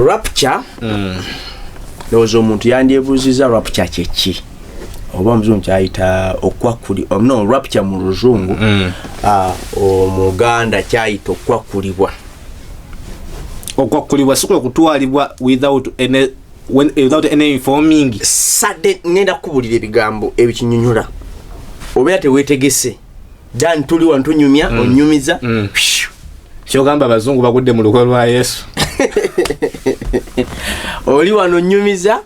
rapture lozo omuntu yandyebuziza rapture kyeki oba omuzungu kyayita okwakulibwa no rapture mu luzungu omuganda kyayita okwakulibwa siko kutwalibwa without any informing sudden ngenda kubulira ebigambo ebikinyunyula oba tewetegese dan tuli wantunyumya onyumiza kyogamba abazungu bagudde mu lukwe lwa Yesu oli wano nyumiza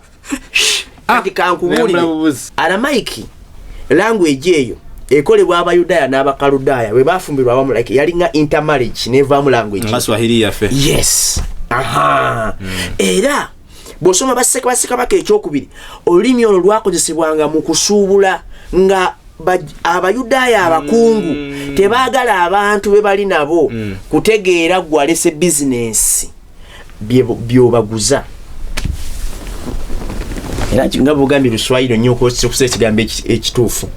kati kankubulire Aramaic language eyo ekolebwa abayudaaya n'abakaludaaya bwe bafumbirwa abamu like yalinga intermarriage nevaamu language Swahili yafe. Yes. Era bw'osoma baseka baka ekyokubiri olulimi olwo lwakozesebwanga mu kusuubula nga abayudaaya abakungu tebaagala abantu be bali nabo kutegeera gwalese business byobaguza. Era nga bugambye Luswayiri nnyo okusa ekigambo ekituufu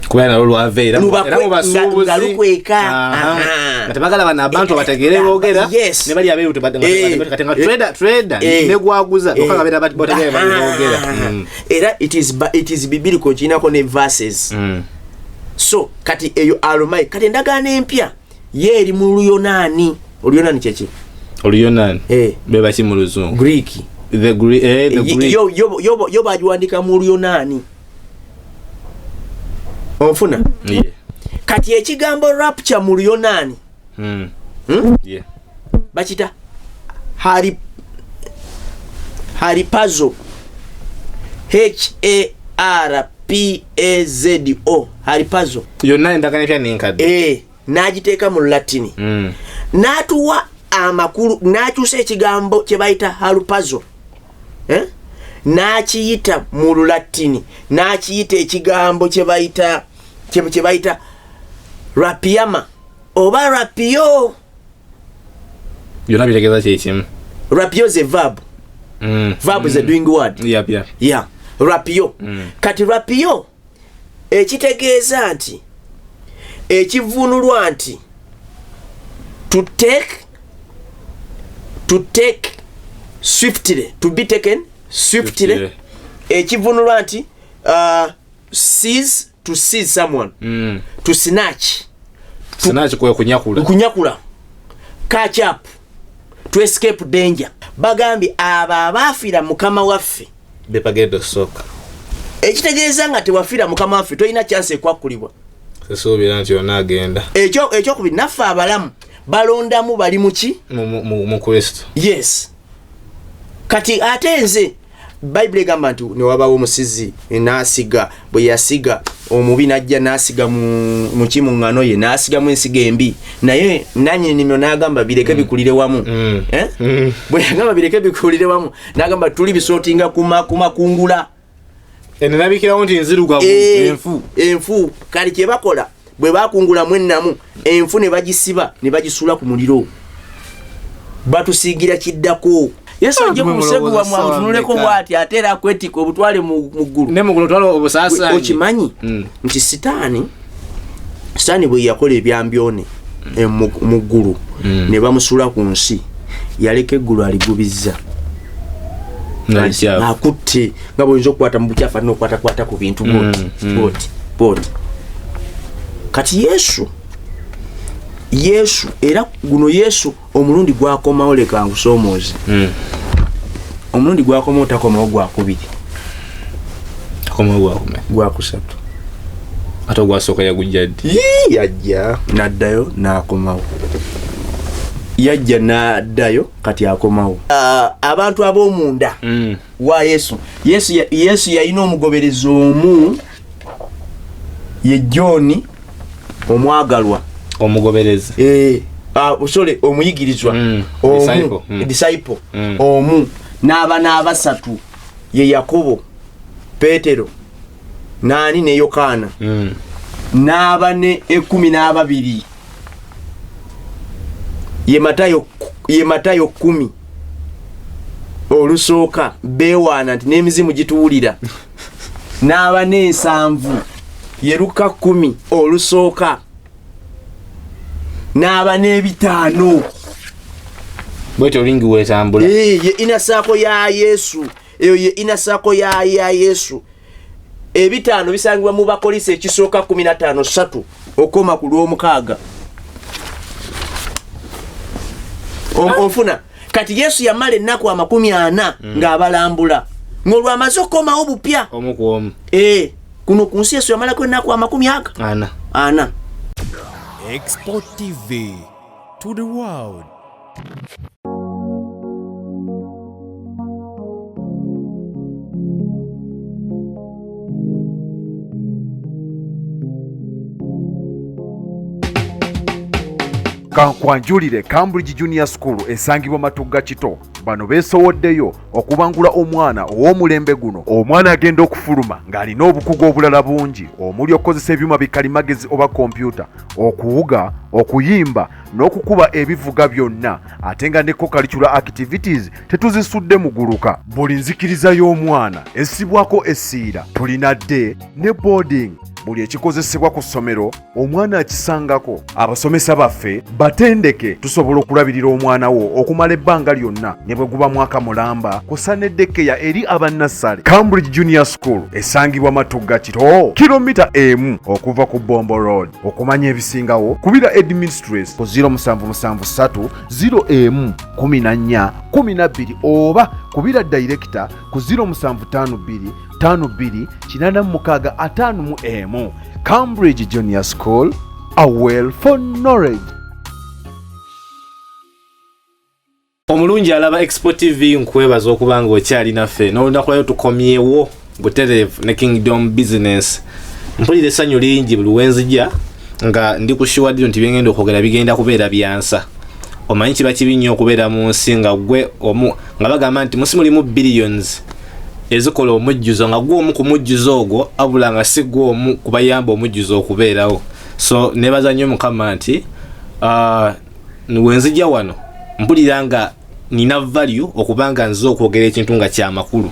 kubera nalwo lwaveera era mubasuubuzi nga lukweka tebagala bana abantu abategeere boogera ne bali abeeru kati nga trader ne gwaguza okanga beera botegeere boogera. Era it is biblical kinako ne verses. So kati eyo Aramaic kati endagaano empya ye eri mu Luyonaani. Oluyonaani kyeki? Oluyonaani be baki mu Luzungu? Greek. The Greek. Yo bagiwandika mu Luyonaani. Onfuna? Yeah. Kati ekigambo rapture mu Luyonaani. Yeah. Bakita haripazo. HARPAZO. Haripazo. Yonna endagaano empya nenkadde. N'agiteeka mu Latini. N'atuwa amakulu n'akyusa ekigambo kye bayita harupazo. N'akiyita mu Lulatini. N'akiyita ekigambo kye bayita rapiama oba rapio. Yonna bitegeeza kyekimu. Rapio is a verb. Verb is a doing word. Yeah. Rapio. Kati rapio ekitegeeza nti ekivunulwa nti to take swiftly, to be taken swiftly. Ekivunulwa nti to seize someone, to snatch kwa kunyakula, catch up, to escape danger. Bagambi abaafira mukama waffe bepagedde soka ekitegeeza nga tewafira mukama waffe toyina chance ekwakulibwa. Sesuubira nti yonna agenda. Ekyokubiri naffe abalamu balondamu bali muki mu Kristo. Yes. Kati ate nze Bible egamba nti ne wabawo omusizi n'asiga bwe yasiga omubi najja n'asiga mu kimuŋŋano ye n'asigamu ensiga embi naye nanyini nimyo n'agamba bireke bikulire wamu. Bwe yagamba bireke bikulire wamu n'agamba tuli bisootinga kumakungula. Nabikirawo nti nzirugavu enfu kali kye bakola bwe bakungula mwennamu enfu ne bagisiba ne bagisula ku muliro batusiigira kiddako. Yesu ajje kumusegwa mwamutunuleko bwati atera kwetika obutwale mu ggulu. Ne mu ggulu twalo obusaasaanyi. Okimanyi nti sitaani bwe yakola ebyambyone mu ggulu ne bamusula ku nsi yaleka eggulu aligubizza. Akutte nga bw'oyinza okukwata mu bukyafu alina okukwatakwata ku bintu bwoti. Kati Yesu era guno Yesu omulundi gwakomawo leka ngusoomooze. Omulundi gwakomawo takomawo gwakubiri. Gwakusatu. Ate gwasooka yagujja ddi? Yajja n'addayo n'akomawo. Yajja n'addayo kati akomawo. Abantu ab'omunda wa Yesu yalina omugoberezi omu ye John omwagalwa. Omugoberezi omuyigirizwa disciple omu n'abaana abasatu ye Yakobo, Petero, nani ne Yokaana n'abane 12 ye Matayo 10 olusooka beewaana nti n'emizimu gituwulira n'abane 7 ye Luka 10 olusooka n'abane 5 bwetyo lingi wetambula ye ina sako ya Yesu eyo ye ina sako ya Yesu ebitaano bisangibwa mu bakolise ekisooka 15:3 okoma ku lw'omukaaga onfuna kati Yesu yamala ennaku 40 ng'abalambula ng'olwamaze okukomawo bupya omu ku omu kuno ku nsi Yesu yamalako ennaku 40 xpotv to the world. Kankwanjulire Cambridge Junior School esangibwa Matugga Kito bano beesowoddeyo okubangula omwana ow'omulembe guno. Omwana agenda okufuluma ng'alina obukugu obulala bungi omuli okukozesa ebyuma bikalimagezi oba kompyuta, okuwuga, okuyimba n'okukuba ebivuga byonna, ate nga ne co-curricular activities tetuzisudde muguluka. Buli nzikiriza y'omwana essibwako essiira, tulina day ne boarding. Buli ekikozesebwa ku ssomero omwana akisangako. Abasomesa baffe batendeke tusobola okulabirira omwana wo okumala ebbanga lyonna ne bwe guba mwaka mulamba kusa n'eddekeya eri abannassale. Cambridge Junior School esangibwa Matugga Kito, kilomita 1 okuva ku Bombo Road. Okumanya ebisingawo kubira administrator ku 0773 011412 oba kubira director ku 0752 52 Cambridge Junior School, a well for knowledge. Omulungi alaba xpotv nkwebaza okubanga okyali naffe n'olunaku lwayo tukomyewo butereevu ne Kingdom Business. Mpulira essanyu lingi buli wenzija nga ndi kushiwadde nti byengenda okwogera bigenda kubeera byansa. Omanyi kiba kibi nnyo okubeera mu nsi nga gwe omu nga bagamba nti musi mulimu billions ezikola omujjuzo nga gwe omu ku mujjuzo ogwo abula nga si gwe omu kubayamba omujjuzo okubeerawo. So nebaza nnyo Mukama nti wenzija wano mpulira nga nina value okubanga nze okwogera ekintu nga kyamakulu.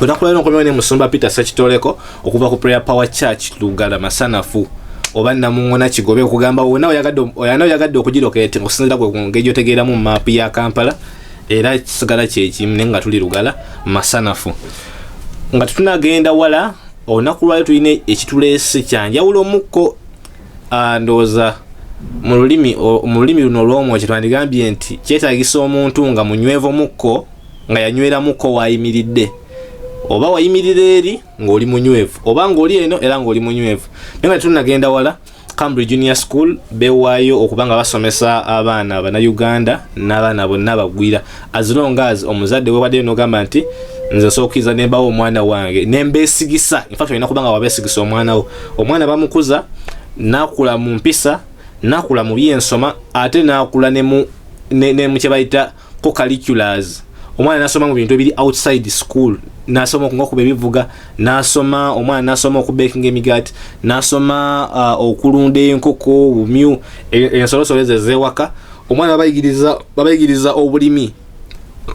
Otakulaba nkomyewo ne Musumba Peter Sekitoleko okuva ku Prayer Power Church Lugala Masanafu oba Namuŋŋona Kigobe okugamba wonna oyagadde okugirokete okusinziira ku ngeri otegeeramu map ya Kampala era kisigala kyekimu nga tuli Lugala Masanafu. Nga tunagenda wala olunaku lwayo tulina ekituleese kyanjawulo omukko ndowooza mu lulimi luno olw'omwoki twandigambye nti kyetaagisa omuntu nga munywevu mukko nga yanywera mukko waayimiridde, oba wayimirira eri ng'oli munywevu oba ng'oli eno era ng'oli munywevu. Naye nga tunagenda wala Cambridge Junior School bewaayo okubanga basomesa abaana Uganda n'abaana bonna bagwira as long as omuzadde we wadde n'ogamba nti nze sookiza nembawo omwana wange nembeesigisa. In fact olina kubanga wabeesigisa omwana wo. Omwana bamukuza n'akula mu mpisa, n'akula mu byensoma, ate n'akula ne mu kye bayita co-curriculars. Omwana nasoma mu bintu ebiri outside school, nasoma okuba ebivuga, nasoma omwana nasoma okubaking emigaati, nasoma okulunda enkoko, bumyu, ensolosolo ezewaka. Omwana babayigiriza obulimi,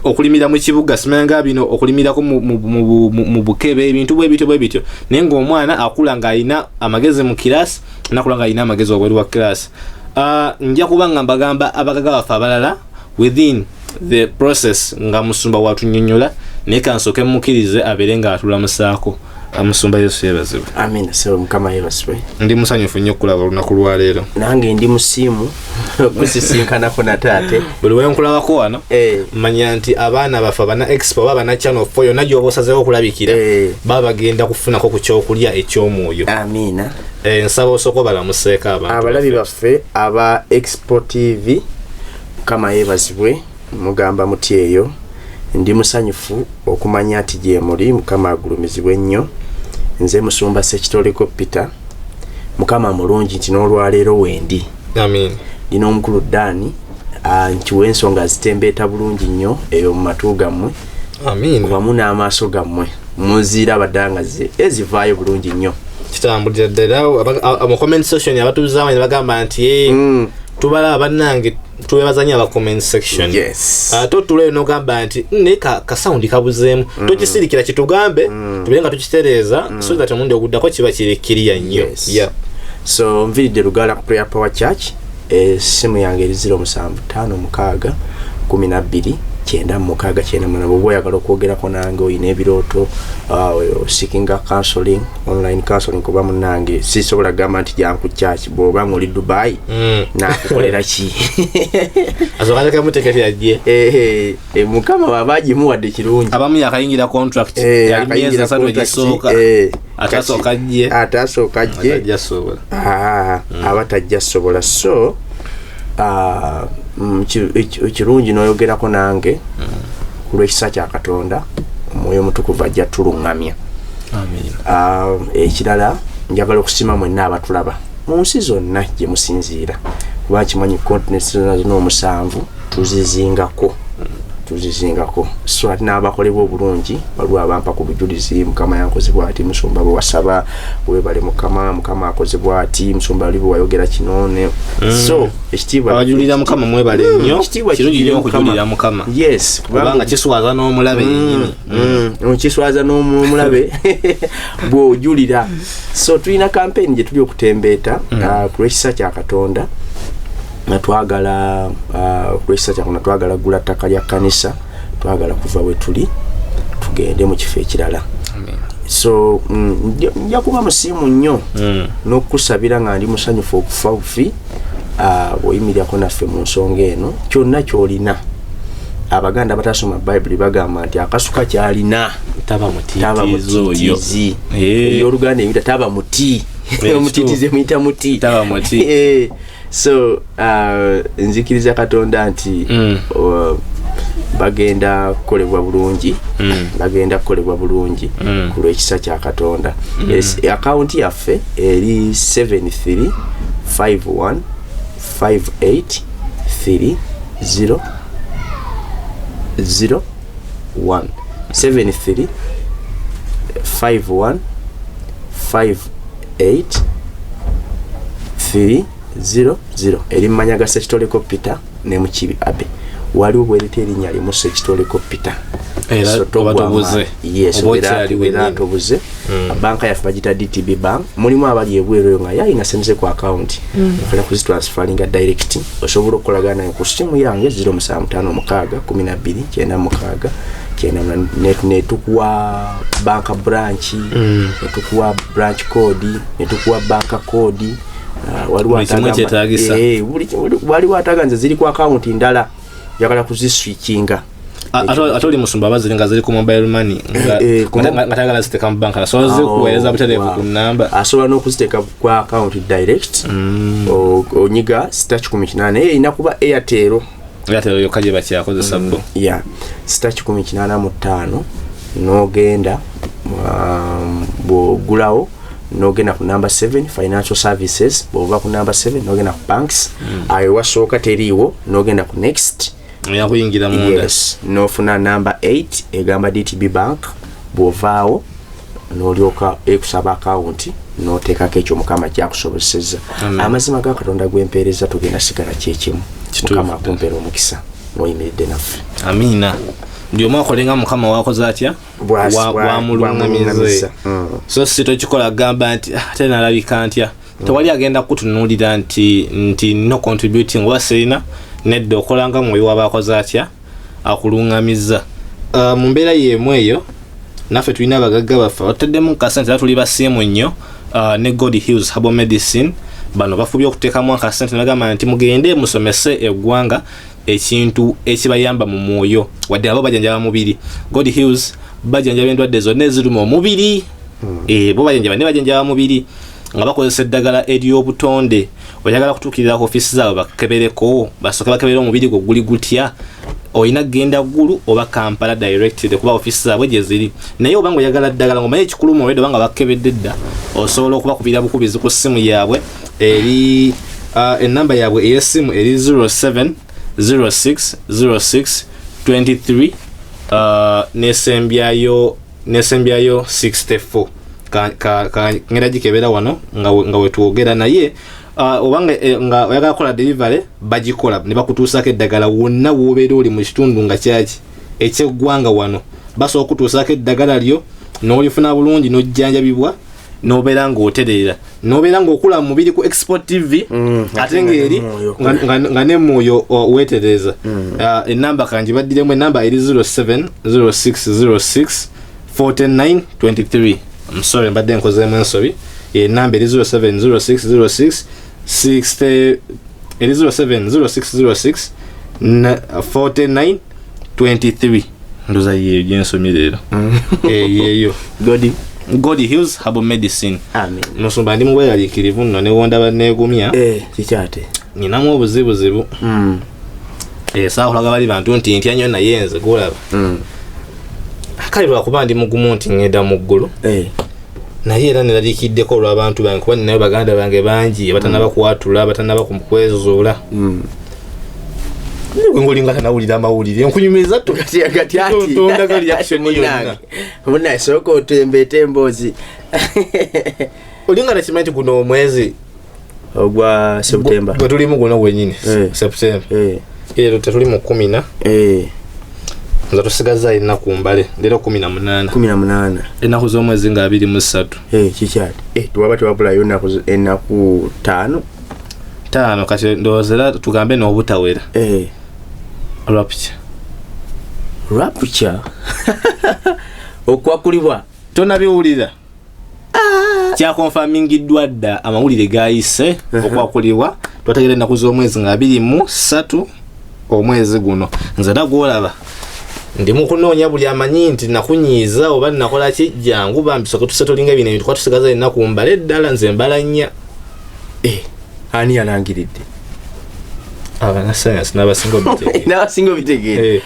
okulimira mu kibuga simanga bino okulimirako mu bukebe ebintu bwe bityo. Naye ng'omwana akula ng'alina amagezi mu kirasi, nakula ng'alina amagezi obweru wa kirasi. Nja kubanga mbagamba abagaga baffe abalala within the process nga Musumba watunyonyola naye kansooke mukirize abeere ng'atulamusaako. Musumba Yesu yeebazibwe. Amina. Sewe Mukama yeebazibwe. Ndi musanyufu nnyo okulaba olunaku lwa leero. Nange ndi musiimu okusisinkanako na taate. Buli we nkulabako wano manya nti abaana baffe abana expo oba abana channel 4 yonna gy'oba osazeewo okulabikira baba bagenda kufunako ku kyokulya eky'omwoyo. Amina. Nsaba osooka obalamuseeko abantu abalabi baffe aba Expo TV. Mukama yeebazibwe. Mugamba muti eyo ndi musanyufu okumanya ati gye muli. Mukama agulumizibwe nnyo. Nze Musumba Sekitoleko Peter. Mukama mulungi nti n'olwaleero wendi. Amin. Ndina omukulu Dani nkiwa ensonga zitembeeta bulungi nnyo eyo mu matu gammwe. Amin. Wamu n'amaaso gammwe muziira abadanga ezivaayo bulungi nnyo. Kitambulira ddala mu comment section abatuuzaawo ne bagamba nti tubala bannange tuwebazanya aba comment section. Yes. Totule n'ogamba nti ne ka sound kabuzeemu tokisirikira kitugambe tubenga tukitereeza so that omuntu oguddako kiba kirikiriya nnyo. Yeah. So nviridde Lugala Prayer Power Church. Simu yange 0756 12 9 mukaaga 9 bw'oba oyagala okwogerako nange oyina ebirooto seeking counseling online counseling kuba munange sisobola gamba nti janku church bw'oba ng'oli Dubai nakukolera ki azokaleka muteketi ajje mukama baba agimuwadde kirungi abamu yakayingira contract yali myezi 3 egisooka atasooka ajje abatajja sobola so kirungi n'oyogerako nange ku lw'ekisa kya Katonda omwoyo mutukuvu ajja tulungamya. Ekirala njagala okusima mwenna abatulaba mu nsi zonna gye musinziira kuba kimanyi continents zonna n'omusanvu tuzizingako so ati n'abakolebwa obulungi waliwo abampa ku bujulizi mukama yankozebwa ati musumba bwe wasaba webale mukama akozebwa ati musumba ali bwe wayogera kinone so ekitiibwa abajulira mukama mwebale nnyo kirungi nnyo okujulira mukama yes kubanga kiswaza n'omulabe yennyini kiswaza n'omulabe bw'ojulira so tulina campaign gye tuli okutembeeta ku lw'ekisa kya Katonda natwagala kwesa kya natwagala gula ttaka lya kanisa twagala kuva we tuli tugende mu kifo ekirala. So nja kuba musimu nnyo n'okusabira nga ndi musanyufu okufa bufi bw'oyimirirako naffe mu nsonga eno kyonna ky'olina. Abaganda batasoma Bible bagamba nti akasuka kyalina taba mutiizi Oluganda ebita taba muti omutiitize muyita muti taba muti so nzikiriza Katonda nti bagenda kukolebwa bulungi ku lw'ekisa kya Katonda. Account yaffe eri 73515830 01 73515830 eri mmanyaga sekitoleko Peter ne mukibi abe waliwo bwerete erinnya limu sekitoleko Peter era obatubuze tobuze banka yaffe bagita DTB bank mulimu abali ebweru nga yalina sente ku account ofuna kuzitransferinga direct osobola okukolagana ku simu yange 07561296 netukuwa banka branch netukuwa branch code netukuwa banka code waliwo ataganza ziri ku account ndala yakala kuziswitchinga atoli musumba baziringa ziri ku mobile money ngatagala ziteka mu banka so zikuweleza buterevu ku namba asobola n'okuziteka ku account direct onyiga 618 inakuba Airtel yokaje bakyakozesa bo 685 n'ogenda bw'ogulawo n'ogenda ku number 7 financial services bw'ova ku number 7 n'ogenda ku banks ayo wasooka teriiwo n'ogenda ku next yakuyingira munda n'ofuna number 8 egamba DTB bank bw'ovaawo n'olyoka ekusaba account n'oteekako ekyo mukama kyakusobozeseza. Amazima ga Katonda gw'empeereza tugenda sigala kyekimu mukama akumpeera omukisa n'oyimiridde naffe. Amiina. Ndio mwakolenga mukama wakoze atya wamulungamiriza so sito kikola gamba nti tena alabika ntya tewali agenda kutunulira nti no contributing waserina nedda okolanga mwoyo wabakoze atya akulungamiza mu mbeera yemu eyo naffe tulina abagagga baffe oteddemu kasente tuli basiemu nnyo ne God Heals Herbal Medicine bano bafubye okuteekamu akasente nagamba nti mugende musomese eggwanga ekintu ekibayamba mu mwoyo wadde abo bajanjaba mubiri. God Heals bajanjaba endwadde zonna eziruma omubiri bo bajanjaba mubiri nga bakozesa eddagala ery'obutonde. Oyagala kutuukirira ku ofiisi zaabwe bakebereko basooke bakebere omubiri gwo guli gutya oyina genda ggulu oba Kampala directed kuba ofiisi zaabwe gye ziri naye obanga oyagala ddagala ng'omanyi ekikulumu olwedde obanga bakebedde dda osobola okubakubira bukubizi ku ssimu yaabwe eri ennamba yaabwe ey'essimu eri 07060623 nesembyayo 64 ngenda gikebera wano nga wetwogera naye obanga nga oyagala kola delivery bagikola ne bakutuusako eddagala wonna woobeera oli mu kitundu nga kyaki ekyeggwanga wano basobola okutuusako eddagala lyo n'olifuna bulungi n'ojjanjabibwa nobeera ng'oterera nobeera ng'okula mu mubiri ku xpotv ate ng'eri nga ne mwoyo weetereza. Enamba kanji baddiremu enamba eri 0706064923. I'm sorry mbadde nkozeemu ensobi. Enamba eri 070606 eri 0706064923. Ndoza yeyo gyensomye leero. Yeyo God heals herbal medicine. Amen. Musumba ndi mubweraliikirivu nno ne wonda banneegumya. Kikyate. Ninamu obuzibuzibu. Saakulaga bali bantu nti ntya nnyo naye nze golaba. Kale lwakuba ndi mugumu nti ngenda mu ggulu. Naye era neraliikiddeko olw'abantu bange kuba ninayo baganda bange bangi abatanaba kuwatula abatanaba kwezuula. Ngolinga tanawulira amawulire nkunyumiza tukati ati tonda gali action yonna muna soko tembe emboozi olinga nakimanyi guno omwezi ogwa September gwe tulimu guno gwenyini September era tetuli mu 10 nza tusigaza ennaku mbale leero 18 ennaku z'omwezi nga 23 kikyati tuwaba tewabulayo ennaku 5 kati ndoozera tugambe n'obutawera rapture okwakulibwa tonabiwulira kyakonfamingiddwa dda amawulire gayise okwakulibwa twategera ennaku z'omwezi nga 23 omwezi guno nze nagwolaba ndi mu kunoonya buli amanyi nti nakunyiiza oba nakola ki jangu bambisoke tusetolinga bino ebintu kwatusigaza ennaku mbale ddala nze mbala nnya ani yalangiridde abanasayansi n'abasinga obitegeere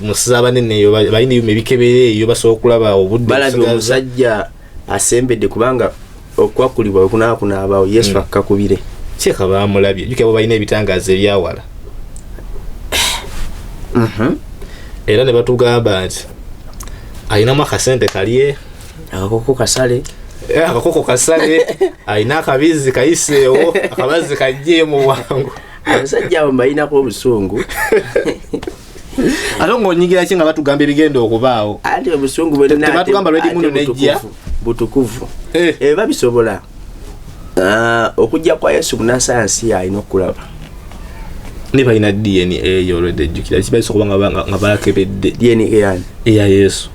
musaba neneyo balina ebyuma ebikebere eyo basobola okulaba obudde balabye omusajja asembedde kubanga okwakulibwa okunaabaawo Yesu akkakubire kyeka bamulabye jukabo balina ebitangaazo ebyawala era ne batugamba nti alinamu akasente kalye akakoko kasale alina akabizi kayiseewo akabazi kajje mu bwangu abasajja abo balinako obusungu ate ng'onyigira ki nga batugamba ebigenda okubaawo ate obusungu tebatugamba lwedi muno nejja butukuvu babisobola okujja kwa Yesu munasayansi alina okulaba ne balina DNA eyo olwedde ejjukira kibayisa okuba nga bakebedde DNA yani eya Yesu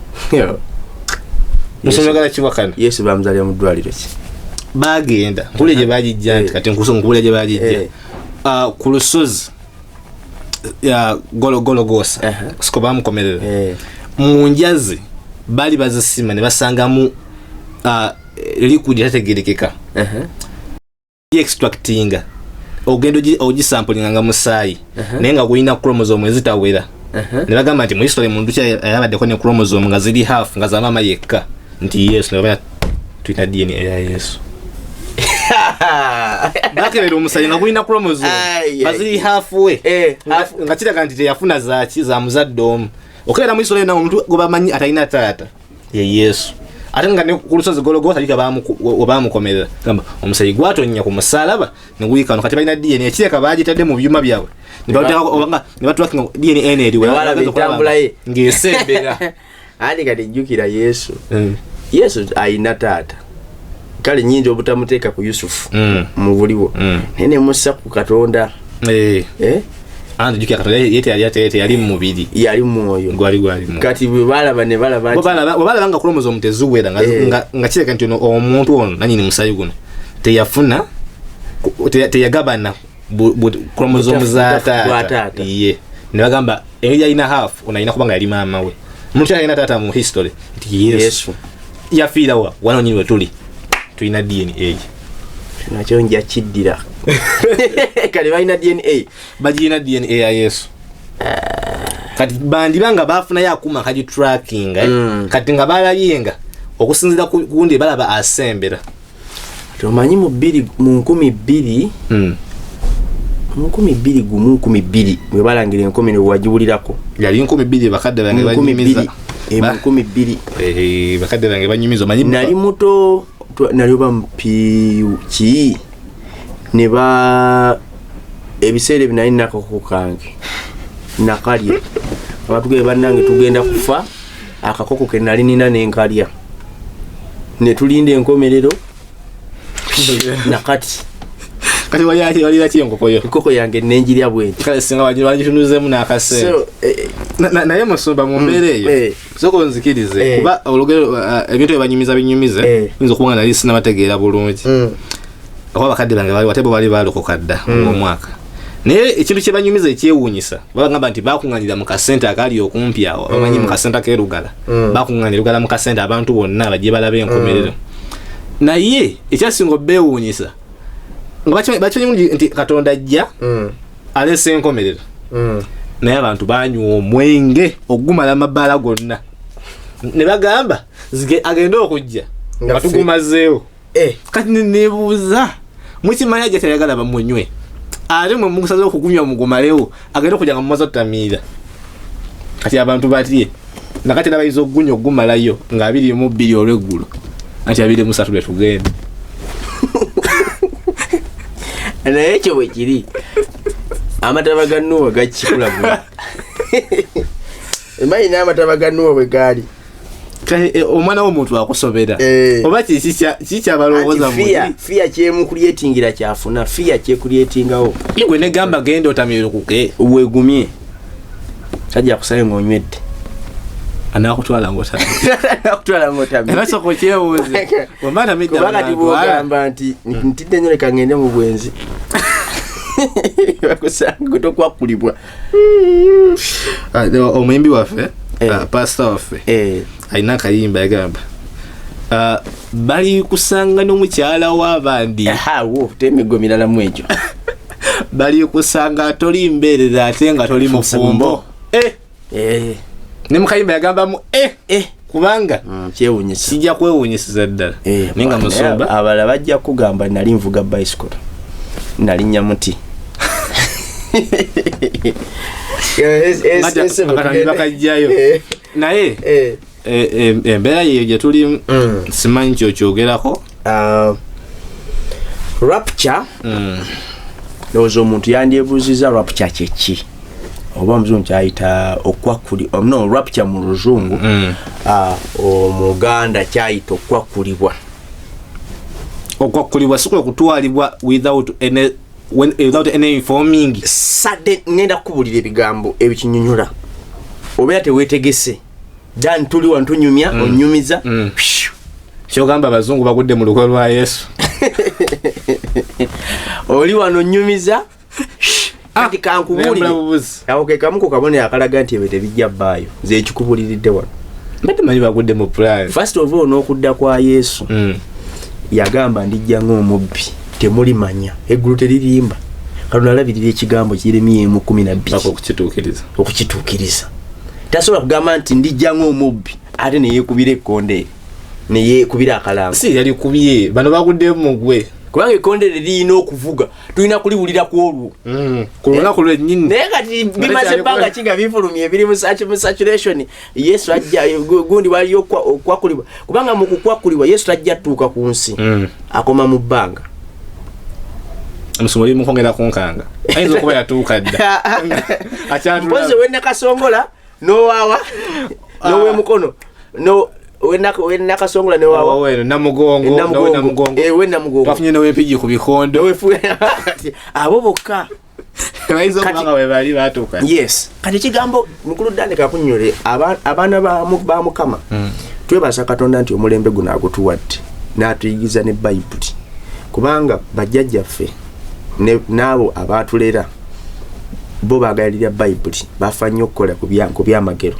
musomegala kiwakana Yesu bamuzalira mu ddwaliro ki bagenda nkule gye bagijja nti kati nkule gye bagijja ku lusozi ya Golgosa siko bamukomerera mu njazi bali bazisima ne basangamu liquid tategerekeka extractinga ogendo ogisamplinga nga musayi naye nga gulina chromosome ezitawera ne bagamba nti mu history mundu kya yabaddeko ne chromosome nga ziri half nga za mama yekka nti Yesu ne tulina DNA ya Yesu bakebera omusayi nga gulina chromosome baziri halfway nga kiraga nti teyafuna zaki za muzadde omu okebera mu history na omuntu gwe bamanyi atalina taata ye Yesu ate nga ne ku lusozi Golgosa lika bamukomerera gamba omusayi gwatonya ku musalaba ne guyikano kati balina DNA ekireka bagitadde mu byuma byabwe ne batwaka DNA eri wala bitambulaye ng'esembera andi kati jjukira Yesu Yesu ayina taata kale nyingi obutamuteeka ku Yusufu mu buliwo nene musa ku Katonda andi jukira Katonda yete yali mu mubiri yali mwoyo gwali kati balaba ne balaba nga chromosome tezuwera nga kireka nti omuntu ono nanyini musayi guno teyafuna teyagabana chromosome za taata iye ne bagamba eri alina half onalina kubanga yali maama we omuntu alina taata mu history nti Yesu yafiirawa wano nyini we tuli tulina DNA nakyo nja kiddira kale balina DNA bagirina DNA ya Yesu kati bandibanga bafunayo akuma kaji tracking kati nga balayenga okusinzira ku gundi balaba asembera tomanyi mu 2000 mu 2000 mwe balangira 10 ne wajibulirako yali 2000 bakadde bange banyumiza 2000 bakadde bange banyumiza manyi nali muto nalioba mpi ne ba ebiseere binali nakako kange nakalya abantu ge bannange tugenda kufa akakoko ke nali nina n'enkalya ne tulinda enkomerero nakati kati walira ki enkoko yange nenjirya bwenti kale singa wagitunuzemu n'akaseera so naye musumba mu mbeera eyo soko nzikirize kuba olugero ebintu ebanyumiza binyumize yinza okuba nga nali sinabategeera bulungi kuba bakadde bange watebo bali balokoka dda omwaka naye ekintu kyebanyumiza ekyewuunyisa bagamba nti bakuŋŋanira mu kasente akali okumpi awo bamanyi mu kasente ak'erugala bakuŋŋanira Lugala mu kasente abantu bonna bajye balabe enkomerero naye ekyasinga obeewuunyisa nga bakimanyi nti Katonda ajja alese enkomerero naye abantu banywa omwenge ogumala amabaala gonna ne bagamba agenda okujja nga tugumazeewo kati nebuuza mukimanya ajja tayagala bamunywe ate mwe mukusaze okugunywa mugumalewo agenda okujja nga mumaze otamiira kati abantu batye nakati nabayiza okugunywa ogumalayo nga 22 olweggulo ati 23 lwe tugenda naye ekyo bwe kiri amataba ga Nuwa gakikulagula emanyi n'amataba ga Nuwa bwe gaali omwana w'omuntu akusobera oba kikyabalowooza fiya kyemukulyetingira kyafuna fiya kyekulyetingawo gwe negamba genda otamirukuke wegumye sajja kusaye ng'onywedde anakutwala ngotamye nasoko kyewuuze kubakati bwogamba nti ntidde nnyo leka ngende mu bwenzi bakusanga tokwakulibwa omuyimbi waffe pastor waffe alina akayimba yagamba bali kusanga n'omukyala w'abandi awo temigo mirala mu ekyo bali kusanga toli mbeerera ate nga toli mufumbo ne mukayimba yagambamu kubanga kyewuunyisa kijja kwewuunyisiza ddala naye nga musumba abala bajja kugamba nali nvuga bicycle nali nyamuti bakajjayo naye embeera yeyo gye tuli simanyi kyokyogerako rapture lowooza omuntu yandyebuuziza rapture kyeki oba omuzungu kyayita rapture mu luzungu omuganda kyayita okwakulibwa sikwe kutwalibwa without any informing sadde ngenda kukubulira ebigambo ebikinyunyula obeera teweetegese dan tuli wantunyumya onyumiza kyogamba abazungu bagudde mu lukwe lwa Yesu oli wano onyumiza kati kankubulire awo ke kamu ku kabonero akalaga nti ebyo tebijja bbaayo nze ekikubuliridde wano mbadde manyi bagudde mu plan first of all n'okudda kwa Yesu yagamba ndijja ng'omubbi temulimanya eggulu teririmba Katonda alabirira ekigambo Yeremiya 12 okukituukiriza tasobola kugamba nti ndijja ng'omubbi ate neyeekubira ekkonde neyeekubira akalango si yali kubye bano baguddeyo mugwe kubanga ekkonde lirina okuvuga tulina kuliwulira ku olwo ku lunaku lwennyini naye kati bimaze ebbanga ki nga bifulumye biri mu saturation Yesu ajja gundi waliyo okwakulibwa kubanga mu kukwakulibwa Yesu tajja tuuka ku nsi akoma mu bbanga omusumuli mukongera kunkanga ayinza okuba yatuuka dda mpozi wennakasongola n'owaawa n'owemukono wennakasongola n'owaawa namugongo bafunye n'owempigi ku bikondo abo bokka bayinza okubanga we bali batuuka yes kati ekigambo mukulu ddane kakunyole abaana ba Mukama twebaza Katonda nti omulembe guno agutuwadde n'atuyigiza ne Bayibuli kubanga bajjajjaffe n'abo abaatulera bo bagalira Bayibuli bafa nnyo okukola ku byamagero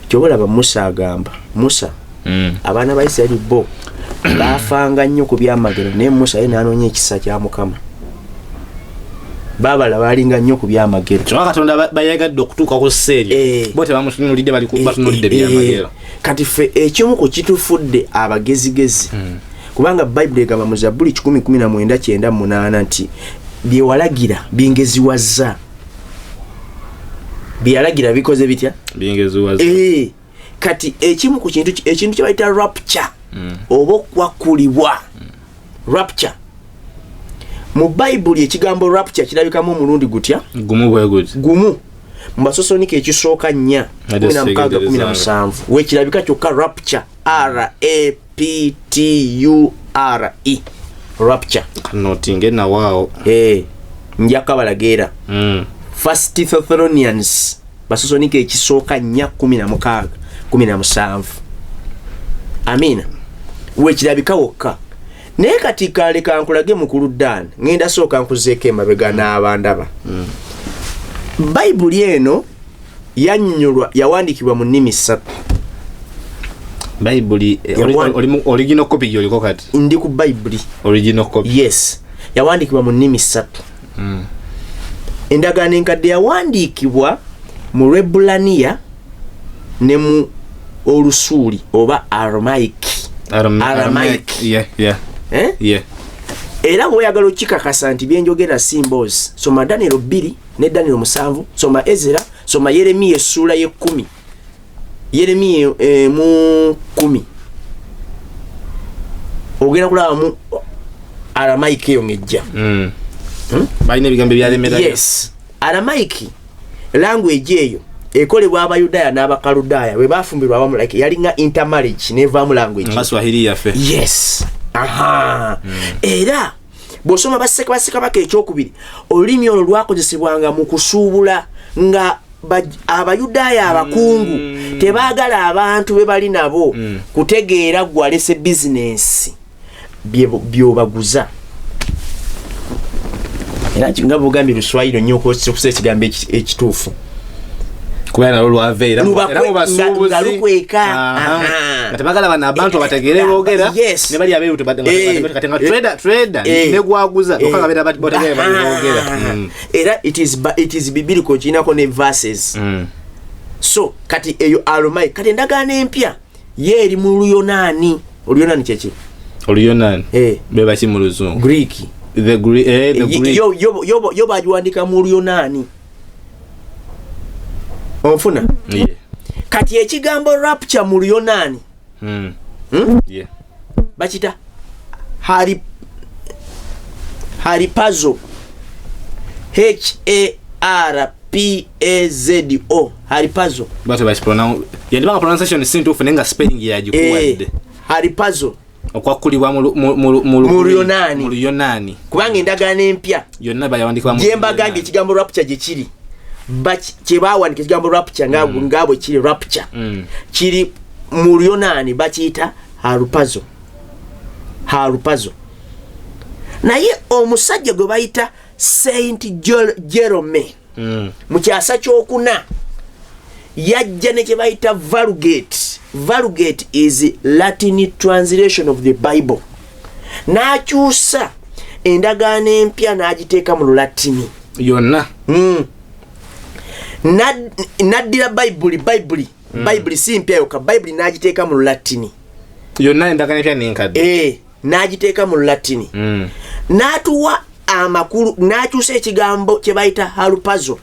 kyobalaba Musa agamba abaana ba Isirayiri bo bafanga nnyo ku byamagero naye Musa ye n'anoonya ekisa kya Mukama babala balinga nnyo ku byamagero kyokka Katonda bayagadde okutuuka ku sseeri bo tebamutunulidde batunulidde byamagero kati ffe ekimu ku kitufudde abagezigezi kubanga Bayibuli egamba mu Zabbuli 19:9 nti byewalagira bingeziwazza byalagira bikoze bitya bingeziwazza kati ekimu ku ekintu kye bayita rapture oba okwakulibwa rapture mu Bayibuli ekigambo rapture kirabikamu omulundi gutya gumu mu Basosonika ekisooka 4:16-17 wekirabika kyokka rapture RAPTURE rapture notinge na wao njaka balageera First Thessalonians basosonike ekisooka 4:16-17 amina wekirabika wokka naye kati kaleka nkulage mukulu Dan ngenda sooka nkuzeeko emabega n'abandaba bayibuli eno yannyulwa yawandiikibwa mu nnimi 3 bayibuli original copy yoliko kati ndi ku bayibuli original copy yes yawandiikibwa mu nnimi 3 endagaano enkadde yawandiikibwa mu Lwebbulaniya ne mu Olusuuli oba Aramaic. Era bw'oyagala okikakasa nti byenjogera symbols soma Daniel 2 ne Daniel 7 soma Ezra soma Yeremiya essula ye 10 Yeremiya mu 10 ogenda kulaba mu Aramaic eyo ngejja bayina ebigambo byalemera. Yes, Aramaic language eyo ekolebwa Abayudaaya n'Abakaludaaya bwe bafumbirwa awamu like yalinga intermarriage nevaamu language Swahili yafe. Yes, era bw'osoma bassekabaka ekyokubiri olulimi olwo lwakozesebwanga mu kusuubula nga Abayudaaya abakungu tebaagala abantu be bali nabo kutegeera gwalese bizinensi byobaguza. Era nga bugambye Luswayiri nnyo okusa ekigambo ekituufu kubera nalwo lwaveera era mubasuubuzi tebagala bana abantu bategeere boogera ne bali abeeru tebatenga trader ne gwaguza okabeera bategeere boogera. Era it is biblical kinako ne verses. So kati eyo alomai kati endagaano empya ye eri mu Luyonaani. Oluyonaani kyeki? Oluyonaani be baki mu Luzungu? Greek. The Greek. Yo bajiwandika mu Luyonaani. Onfuna? Yeah. Kati ekigambo rapture mu Luyonaani. Yeah. Bakita haripazo. HARPAZO. Haripazo. But by pronounce yandibanga pronunciation sinto funenga spelling ya jikuwadde. Haripazo. Okwakulibwa mu Luyonaani. Kubanga endagaano empya yonna bayawandikwa mu Jembagambye ekigambo rapture gye kiri. Kyebawandika ekigambo rapture ngabwe kiri rapture. Kiri mu Luyonaani bakiyita harupazo. Naye omusajja gwe bayita Saint Jerome mu kyasa kyokuna yajja ne kye bayita Vulgate. Vulgate is Latin translation of the Bible. N'akyusa endagaano empya n'agiteeka mu Lulatini yonna. Naddira Bible si mpya yokka Bible n'agiteeka mu Lulatini yonna endagaano empya n'enkadde n'agiteeka mu Lulatini n'atuwa amakulu n'akyusa ekigambo kye bayita harupazo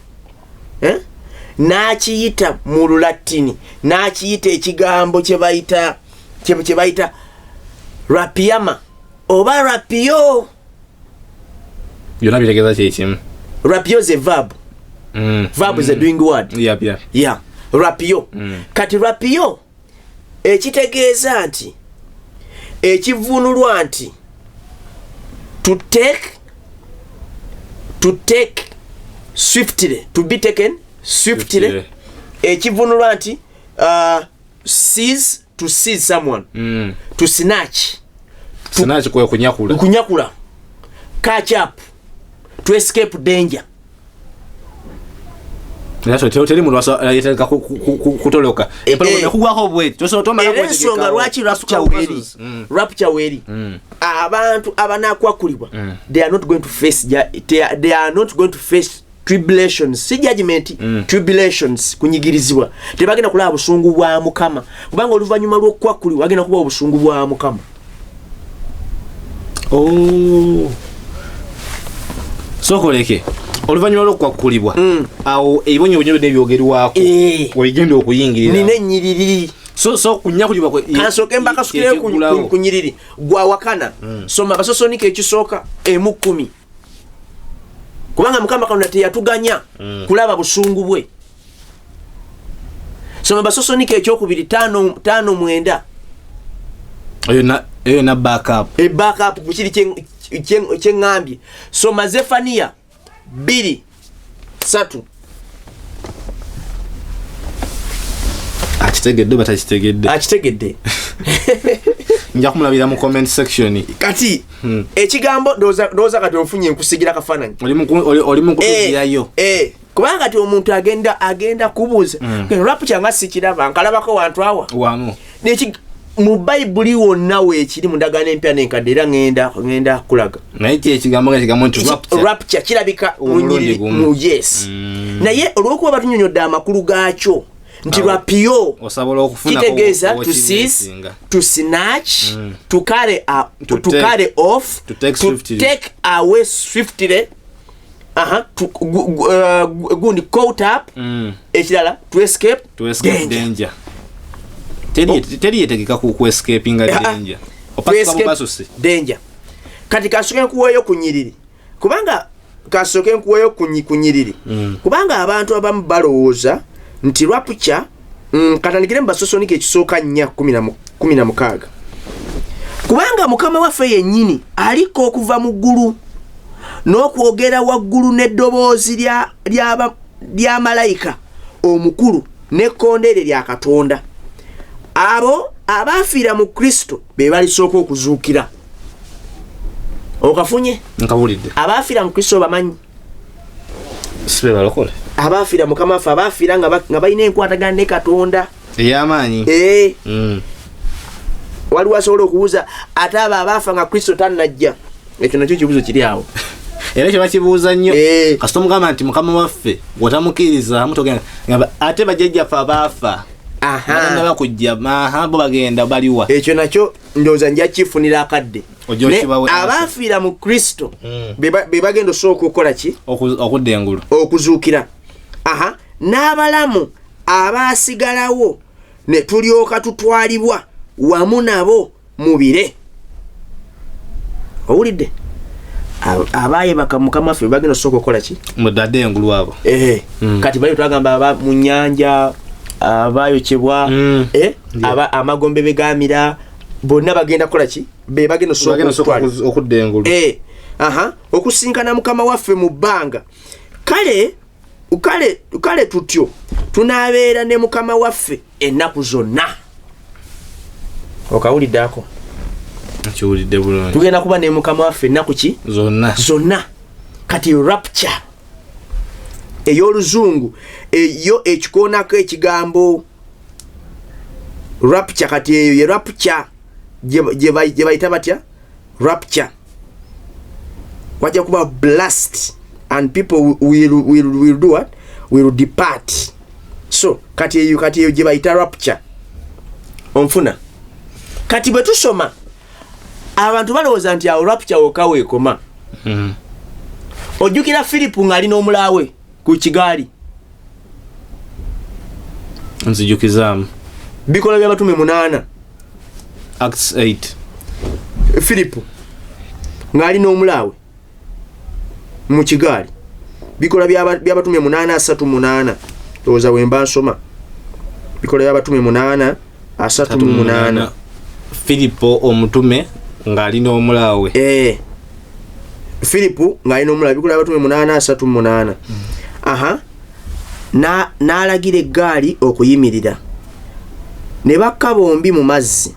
n'akiyita mu Lulatini n'akiyita ekigambo kye bayita rapiama oba rapio. Yonna bitegeeza kyekimu. Rapio is a verb. Verb is a doing word. Yeah. Rapio. Kati rapio ekitegeeza nti ekivunulwa nti to take swiftly, to be taken swiftly. Ekivunulwa nti seize, to seize someone. To snatch. Snatch kwe kunyakula. Kunyakula. Catch up. To escape danger. Naso teli mu lwasa yeteka kutoloka. Nekugwako obwe. Tosotoma nako ekigamba. Lwaki rapture weri. Abantu abanakwakulibwa. They are not going to face tribulations. Si judgment, tribulations kunyigirizibwa. Tebagenda kulaba busungu bwa Mukama. Kubanga oluvannyuma lw'okwakulibwa agenda kuba obusungu bwa Mukama. Sokoleke oluvannyuma lw'okwakulibwa awo ebibonyo nebyogerwako wegenda okuyingirira nina nyiriri so kunyakulibwa kwe kasoke mbaka sukire kunyiriri gwa wakana soma Basosonika ekisooka 10 kubanga Mukama Katonda teyatuganya kulaba busungu bwe. Soma Basosonika ekyokubiri 5:9 eyo na backup kukiri kyengambye. Soma Zefaniya 2:3. Akitegedde nja kumulabira mu comment section kati ekigambo doza kati ofunye enkusigira kafananyi oli mu kutugiyayo kubanga kati omuntu agenda kubuuza rapture nga sikiraba nkalabako wantu awa wamu mu Bayibuli wonna weekiri mu ndagaano empya n'enkadde era ngenda kulaga naye ekigambo nti rapture kirabika mu yes naye olw'okuba batunyonyodde amakulu gaakyo nti rapio kitegeeza to seize, to snatch, to carry off, to take away swiftly, gundi caught up, ekirala to escape danger. Teri yetegeka ku escaping danger. Danger. Kati kasoke nkuweeyo kunyiriri. Kubanga kasoke nkuweeyo kunyiriri. Kubanga abantu abamu balowooza nti rapture katandikire mbasosonike ekisooka 4:16. Kubanga mukama waffe yennyini aliko okuva mu ggulu n'okwogera waggulu n'eddoboozi lya malayika omukulu n'ekkondeere lya Katonda. Abo abaafiira mu Kristo be balisooka okuzuukira. Okafunye? Nkabulidde. Abaafiira mu Kristo bamanyi. Sibe balokole. Abaafiira mukama waffe abaafiira nga balina enkwatagana ne Katonda ey'amaanyi. Waliwo asobola okubuuza ate abo abaafa nga Kristo tannajja. Ekyo nakyo kibuuzo kiri awo. Era kye bakibuuza nnyo kasita omugamba nti mukama waffe bw'otamukkiriza mutogenda ate bajjajjaffe abaafa bagenda bakujja bo bagenda baliwa. Ekyo nakyo ndowooza nja kifunira akadde. Abaafiira mu Kristo be bagenda osooka okukola ki? Okudda engulu. Okuzuukira. N'abalamu abaasigalawo ne tulyoka tutwalibwa wamu nabo mu bire. Owulidde? Abaayebaka mukama waffe bagenda osooka okukola ki? Mudadde engulu abo. Kati bali twagamba mu nnyanja abayokebwa amagombe begamira bonna bagenda kola ki? Be bagenda osooka okudda engulu. Okusinkana mukama waffe mu bbanga. Kale tutyo tunaabeera ne mukama waffe ennaku zonna. Okawuliddeako? Kiwulidde bulungi. Tugenda kuba ne mukama waffe ennaku ki? Zonna. Kati rapture ey'oluzungu eyo ekikoonako ekigambo rapture, kati eyo ye rapture gye bayita batya? Rapture. Wajja kuba blast and people will do what? Will depart. So kati eyo gye bayita rapture. Onfuna. Kati bwe tusoma abantu balowooza nti awo rapture okaweekoma. Ojjukira Filipu ng'ali n'omulaawe ku kigaali. Nzijukizaamu. Bikola by'abatume 8. Acts 8. Filipu ng'ali n'omulaawe mu kigaali. Bikola by'abatume 8:38. Lowooza wemba nsoma. Bikola by'abatume 8:38. Filipo omutume ng'ali n'omulaawe. Filipu ng'ali n'omulaawe. Bikola by'abatume 8:38. N'alagira eggaali okuyimirira. Ne bakka bombi mu mazzi.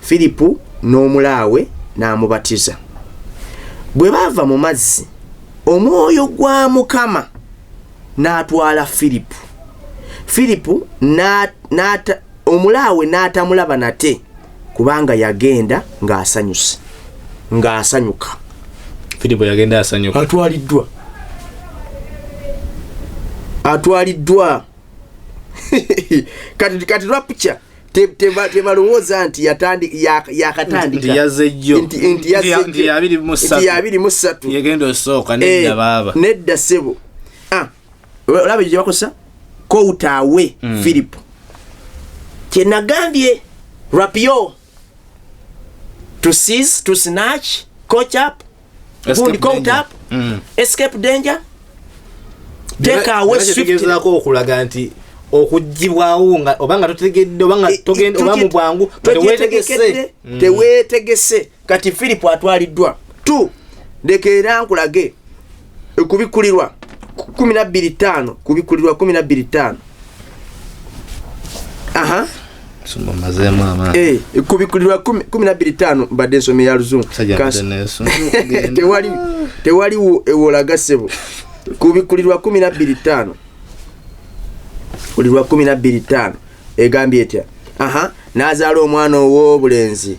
Filipu n'omulaawe n'amubatiza. Bwe baava mu mazzi, omwoyo gwa Mukama n'atwala Filipu. Filipu omulaawe n'atamulaba nate kubanga yagenda ng'asanyuka. Filipu yagenda asanyuka. Atwaliddwa. Kati rapture tebalowooza nti yakatandika. Nti yazze 23. Yagenda osooka nedda baaba. Nedda sebo. Olaba gye bakosa? Koutawe Filipu. Kye nagambye rapio. To seize, to snatch, catch up, caught up, escape danger. Take away swiftly. Okulaga nti okujibwawo nga obanga totegedde obanga togenda oba mu bwangu teweetegese kati Philip atwaliddwa tu ndekeera nkulage kubikulirwa 12:5 kubikulirwa 12:5 aha sumba mazema ama kubikulirwa 12:5 mbadde nsome ya luzungu tewali ewolaga sebo kubikulirwa 12:5 kulirwa 12:5 egambye etya aha nazaala omwana ow'obulenzi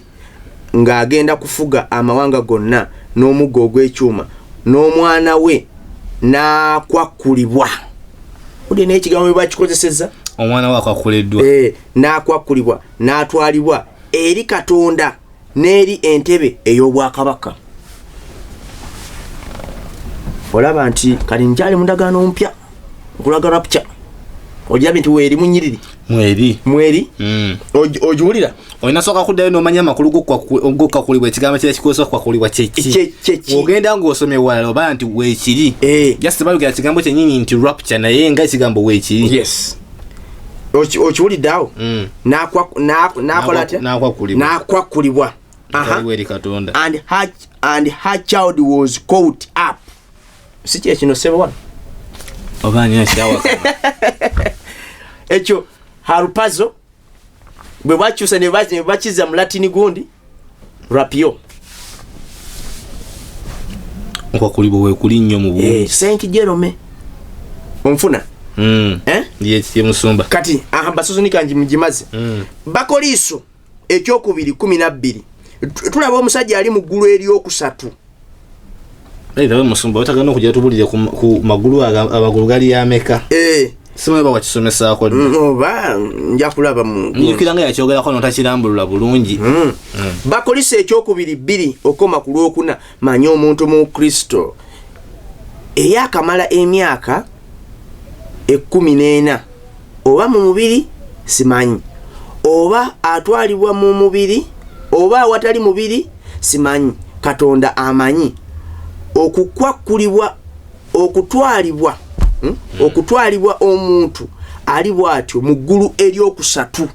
ng'agenda kufuga amawanga gonna n'omuggo ogw'ekyuma n'omwana we n'akwakulibwa uli n'ekigambo bakikozesezza omwana we akwakuliddwa n'akwakulibwa n'atwalibwa eri Katonda n'eri entebe ey'obwakabaka. Olaba nti kali njali mundagaano ompya okulaga rapture ojjabe nti weeri munyiriri mweri ojuwulira olina soka kuddayo n'omanya amakulu gokwakulibwa ekigambo kye kikozesa kwakulibwa kyeki ogenda ng'osomye walala oba nti weekiri just balugera kigambo kyennyini nti rapture naye nga ekigambo weekiri yes okiwulidde awo n'akola atya n'akwakulibwa and her child was caught up si kino sebo obani akyawa ekyo harupazo bwe bakyusa ne bakiza mu Latin gundi rapio nkwakulibwa we kuli nnyo mu bwo Saint Jerome onfuna ye musumba kati basosonika nji mugimaze bakoliiso ekyokubiri 12 tulaba omusajja ali mu ggulu eryokusatu Dawe musumba otagana okujja tubulire ku magulu abagulu gali yameka sima baba wakisomesa ko oba nja kulaba mu nyukiranga yakyogera ko notakirambulula bulungi bakolise ekyokubiri 2 okoma ku lwokuna manya omuntu mu Kristo eyakamala emyaka 14 oba mu mubiri simanyi oba atwalibwa mu mubiri oba awatali mubiri simanyi Katonda amanyi okukwakulibwa okutwalibwa omuntu ali bwatyo mu ggulu eryokusatu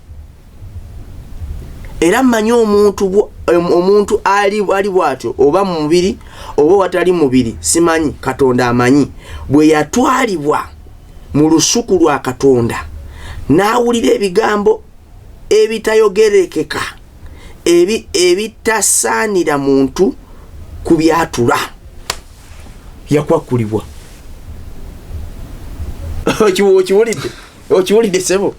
era manyi omuntu ali bwatyo oba mu mubiri oba watali mubiri simanyi Katonda amanyi bwe yatwalibwa mu lusuku lwa Katonda n'awulira ebigambo ebitayogerekeka ebitasaanira muntu kubyatula yakwakulibwa okiwulidde sebo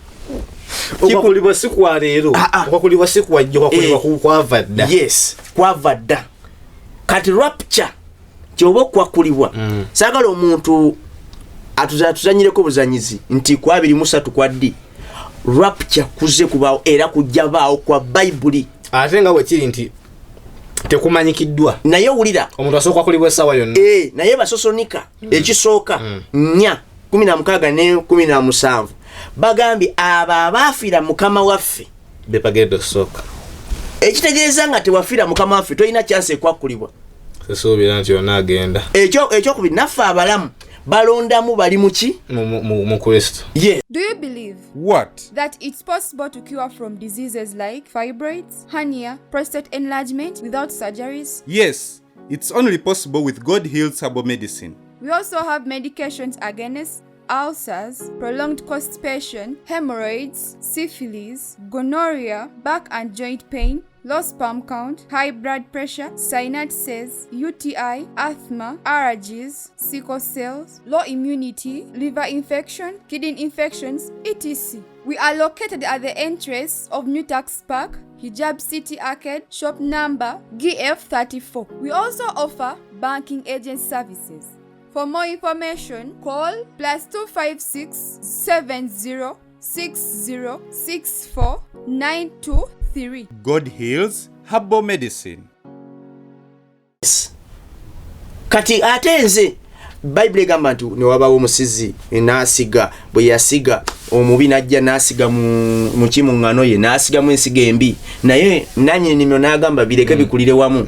okwakulibwa si kwa leero okwakulibwa si kwajja okwakulibwa kwava dda yes kwava dda kati rapture kyoba okwakulibwa saagala omuntu atuzanyireko buzanyizi nti kwa 23 kwadi rapture kuze kubaawo era kujja baawo kwa Bayibuli ate nga bwe kiri nti tekumanyikiddwa naye wulira omuntu asooka kulibwa essaawa yonna naye basosonika ekisooka 4 16 ne 17 bagambye abo abafiira mukama waffe bepagedde okusooka ekitegeeza nga tewafiira mukama waffe tolina chance ekwakulibwa sesuubira nti yonna agenda ekyokubiri naffe abalamu balondamu bali muki mu Kristo. Yes. Do you believe What? that it's possible to cure from diseases like fibroids, hernia, prostate enlargement without surgeries? Yes, it's only possible with God Heals Herbal Medicine. We also have medications against ulcers, prolonged constipation, hemorrhoids, syphilis, gonorrhea, back and joint pain, low sperm count, high blood pressure, sinuses, UTI, asthma, allergies, sickle cells, low immunity, liver infection, kidney infections, etc. We are located at the entrance of New Tax Park, Hijab City Arcade, shop number GF34. We also offer banking agent services. For more information, call +256 70 60 64 923. God Heals Herbal Medicine. Kati ate nze Bible egamba nti ne wabawo omusizi n'asiga bwe yasiga omubi najja n'asiga mu kimuŋŋano ye n'asigamu ensiga embi naye nanyini nimyo n'agamba bireke bikulire wamu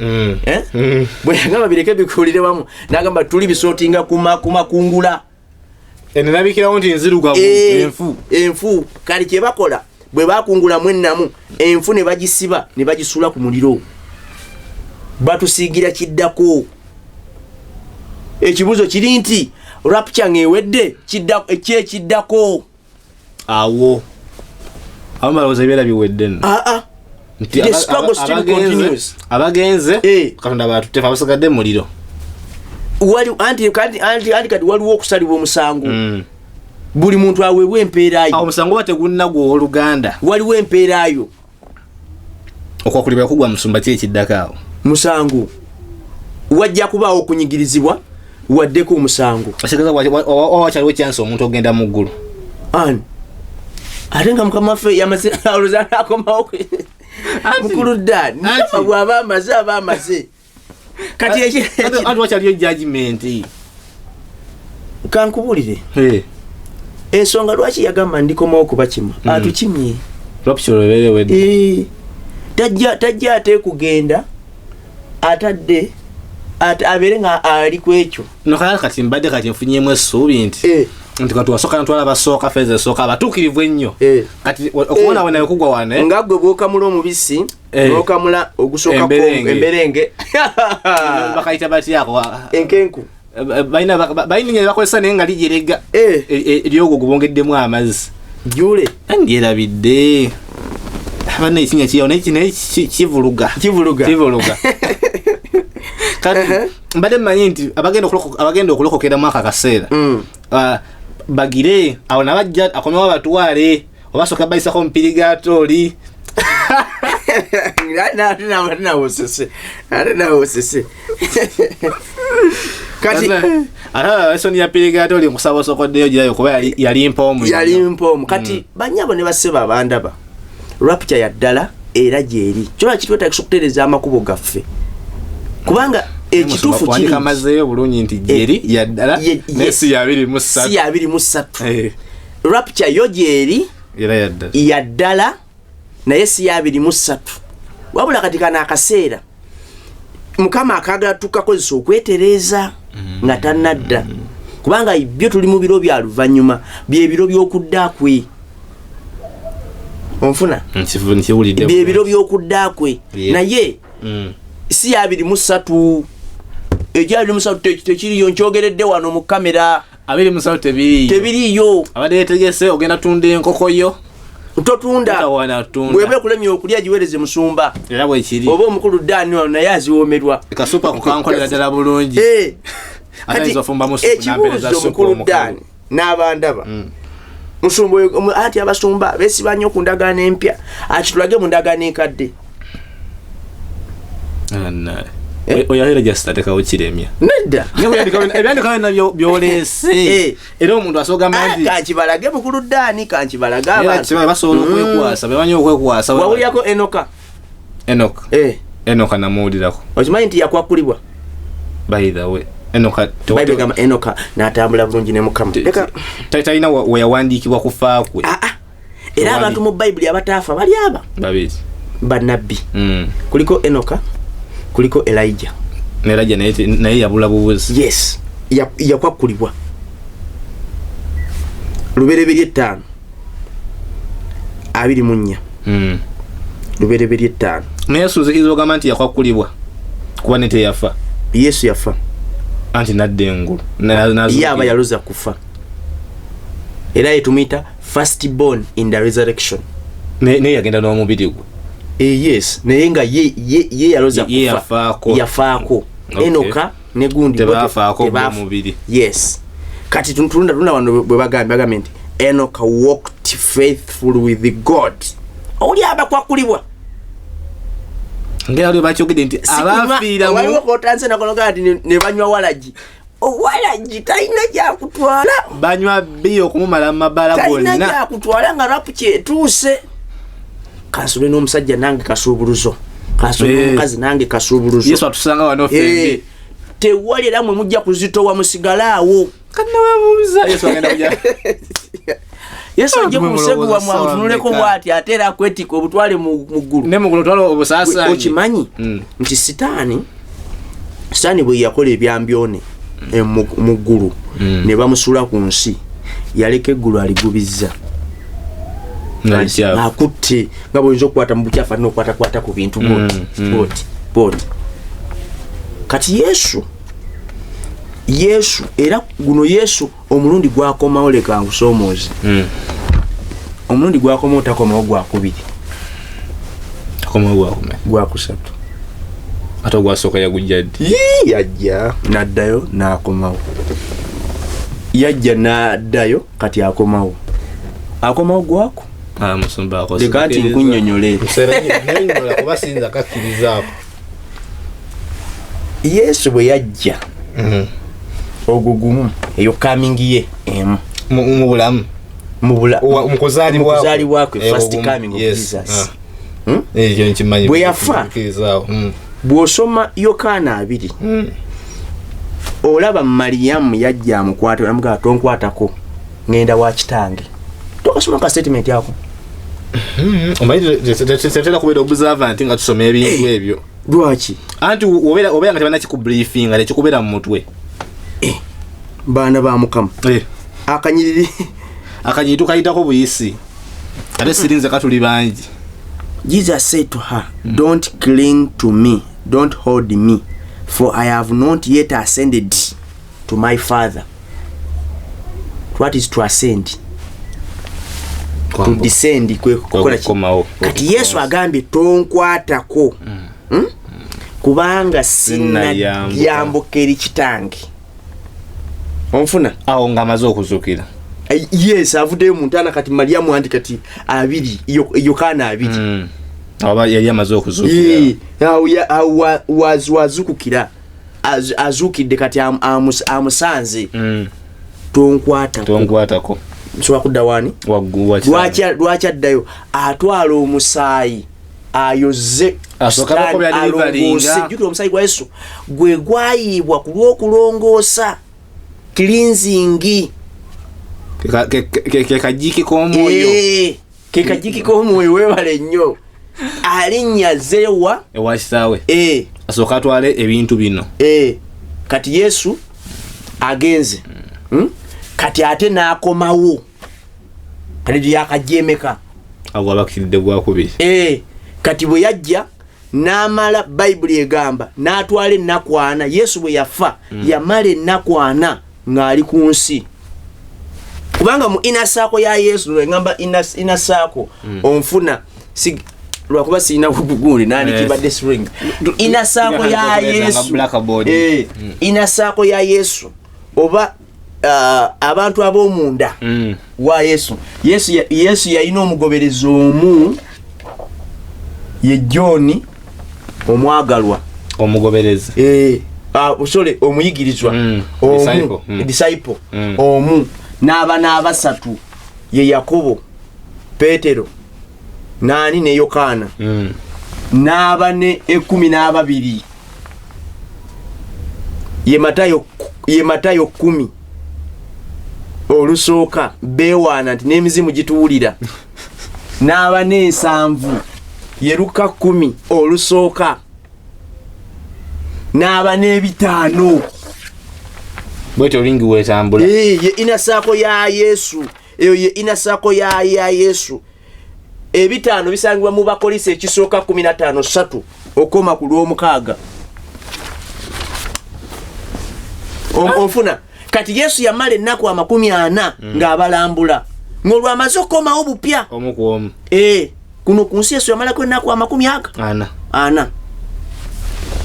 bwe yagamba bireke bikulire wamu n'agamba tuli bisootinga ku makungula enabikirawo nti nzirugavu enfu kali kye bakola bwe bakungula mwennamu enfu ne bagisiba ne bagisula ku muliro batusiigira kiddako ekibuzo kiri nti rapture ngewedde kiddako awo abalowooza ebibeera biwedde the struggle still continues abagenze katonda batutefa basigadde mu muliro anti kati waliwo okusalibwa omusango buli muntu aweebwa empeera yo omusango bategunnagwa oluganda waliwo empeera yo okwakulibwa kugwa musumba ki ekiddako awo musango wajja kubaawo okunyigirizibwa waddeko omusango wakyaliwo chance omuntu ogenda mu ggulu ate nga mukama waffe yamaze oluzana akomawo mukulu dda bw'aba amaze kati wakyaliyo judgment kankubulire ensonga lwaki yagamba ndikomawo kuba kima atukimye tajja ate kugenda atadde abeere nga ali ku ekyo kati mbadde kati nfunyemu essuubi nti kati wasooka ntwala abasooka feza esooka abatuukirivu ennyo kati okubona wenawe kugwa wane nga gwe bwokamula omubisi n'okamula ogusookako emberenge bakayita batyako enkenku balina bakozesa naye nga lijerega eryogwo gubongeddemu amazzi jule ndyerabidde abana ekinya kiyawo naye kivuluga kati mbadde mmanyi nti abagenda okulokokera mu aka kaseera bagire awo nabajja akomewo batwale obasooka bayisako omupirigaatooli kati ate esoni ya pirigaatooli nkusaba osokoddeyo girayo kuba yali mpoomu kati banyabo ne baseba abandaba rapture ya ddala era gyeri kyona kitwetagisa okutereeza amakubo gaffe kubanga ekituufu kiri amazeeyo bulungi nti gyeri yaddala nesi ya 23 rapture yo gyeri yaddala naye si ya 23 wabula kati kana akaseera mukama akagala tukakozesa okwetereeza nga tannadda kubanga byo tuli mu biro bya luvannyuma byebiro by'okudda kwe onfuna byebiro by'okudda kwe naye si ya 23 ejja 23 tekiriyo nkyogeredde wano mu kamera 23 tebiriyo abadde yetegese ogenda tunda enkoko yo totunda bwebe kulemye okulya giwereze musumba era bwekiri oba omukulu ddaani wano naye aziwoomerwa kasupa kukankolera ddala bulungi ekibuuzo omukulu ddaani n'abandaba musumba ati abasumba beesiba nnyo ku ndagaano empya akitulage mu ndagaano enkadde oyahera jasitatekawo kiremya nedda ebyandikawo nabyo byoleese era omuntu asogamba nti kankibalage mukulu ddaani kankibalage basobola okwekwasa bemanyi okwekwasa wawulyako enoka namuwulirako okimanyi nti yakwakulibwa by the way enoka n'atambula bulungi ne mukama talina weyawandiikibwa kufa kwe era abantu mu bayibuli abataafa bali aba babiri bannabbi kuliko enoka kuliko Elijah naye yabula bubuzi yes yakwakulibwa lubereberye 5 24 lubereberye 5 naye suzikiriza ogamba nti yakwakulibwa kuba nete yafa Yesu yafa anti nadde engulu yaba yaluza kufa era yetumita first born in the resurrection naye yagenda n'omubiri gwe yes naye nga ye yaloza kufa yafaako enoka ne gundi tebafaako mubiri yes kati tunda wano bwe bagamba nti Enoch walked faithful with God oli abakwakulibwa ngera bakyogedde nti abafiira mu waliwo kotanse nakonoga nti ne banywa walaji owalaji talina gyakutwala banywa biyo okumumala mu mabala gonna talina gyakutwala nga rapture etuuse kasule n'omusajja nange kasuubuluzo kasule n'omukazi nange kasuubuluzo Yesu atusanga wano fembi tewali era mwe mujja kuzitowa musigalaawo kannawebuuza Yesu agenda kujja Yesu ajja kumusegwa mwamutunuleko bwati ate era akwetika obutwale mu ggulu ne mu ggulu twala obusaasaanyi okimanyi nti sitaani bwe yakola ebyambyone mu ggulu ne bamusula ku nsi yaleka eggulu aligubizza akutte nga bw'oyinza okukwata mu bukyafu alina okukwatakwata ku bintu boti kati yesu era guno yesu omulundi gwakomawo leka ngusoomooze omulundi gwakomawo takomawo gwakubiri gwakusatu ate gwasooka yagujja ddi yajja n'addayo n'akomawo yajja n'addayo kati akomawo gwako musumba leka nti nkunnyonnyole kuba siyinza kakkirizaako yesu bwe yajja ogwo gumu eyo kamingi ye emu mu bulamu mu kuzaalibwakwe first coming of Jesus ekyo nkimanyi bwe yafa bw'osoma Yokaana 2 olaba Mariyamu yajja amukwata namugaa tonkwatako ngenda wa kitange tokasoma ka statement yako tetera kubeera observant nga tusoma ebintu ebyo lwaki anti obeera nga tebana kikubriefing nga tekikubeera mu mutwe baana ba Mukama akanyiri tukayitako buyisi ate sirinze katuli bangi. Jesus said to her, don't cling to me, don't hold me, for I have not yet ascended to my Father. What is to ascend? To descend kati Yesu agambye tonkwatako kubanga sina yambuka eri kitange. Onfuna awo ngamaze okuzukira. Yes, avuddeyo mu ntaana kati Mariyamu andi kati 2 Yokaana 2 aba yali amaze okuzukira wazukukira azukidde kati amusanze tonkwatako nsobola kudda wani lwaki addayo atwala omusaayi ayoze jukira omusaayi gwa Yesu gwe gwayibwa ku lw'okulongoosa cleansing kekajiki k'omwoyo kekajiki k'omwoyo webale nnyo alinnya zewa ewa kitaawe asooka atwale ebintu bino kati Yesu agenze kati ate n'akomawo kati yakajemeka abo abakiridde gwakubiri kati bwe yajja n'amala Bayibuli egamba n'atwala ennakwana Yesu bwe yafa yamala ennakwana ng'ali ku nsi kubanga mu inasaako ya Yesu ngamba inasaako onfuna lwakuba sina kugundi nani kibadde string inasaako ya Yesu inasaako ya Yesu oba abantu ab'omunda wa Yesu yalina omugoberezi omu ye John omwagalwa omugoberezi sorry omuyigirizwa disciple omu n'abaana abasatu ye Yakobo Petero nani ne Yokaana n'abane 12 ye Matayo 10 olusooka beewaana nti n'emizimu gituwulira n'abane 7 ye Luka 10 olusooka n'abane 5 bwete olingi wetambula ye inasaako ya Yesu eyo ye inasaako ya Yesu 5 bisangibwa mu Bakolisi ekisooka 15:3 okoma ku lw'omukaaga onfuna kati Yesu yamala ennaku 40 ng'abalambula ng'olwamaze okukomawo obupya omukuomu kuno ku nsi Yesu yamalako ennaku 40 ana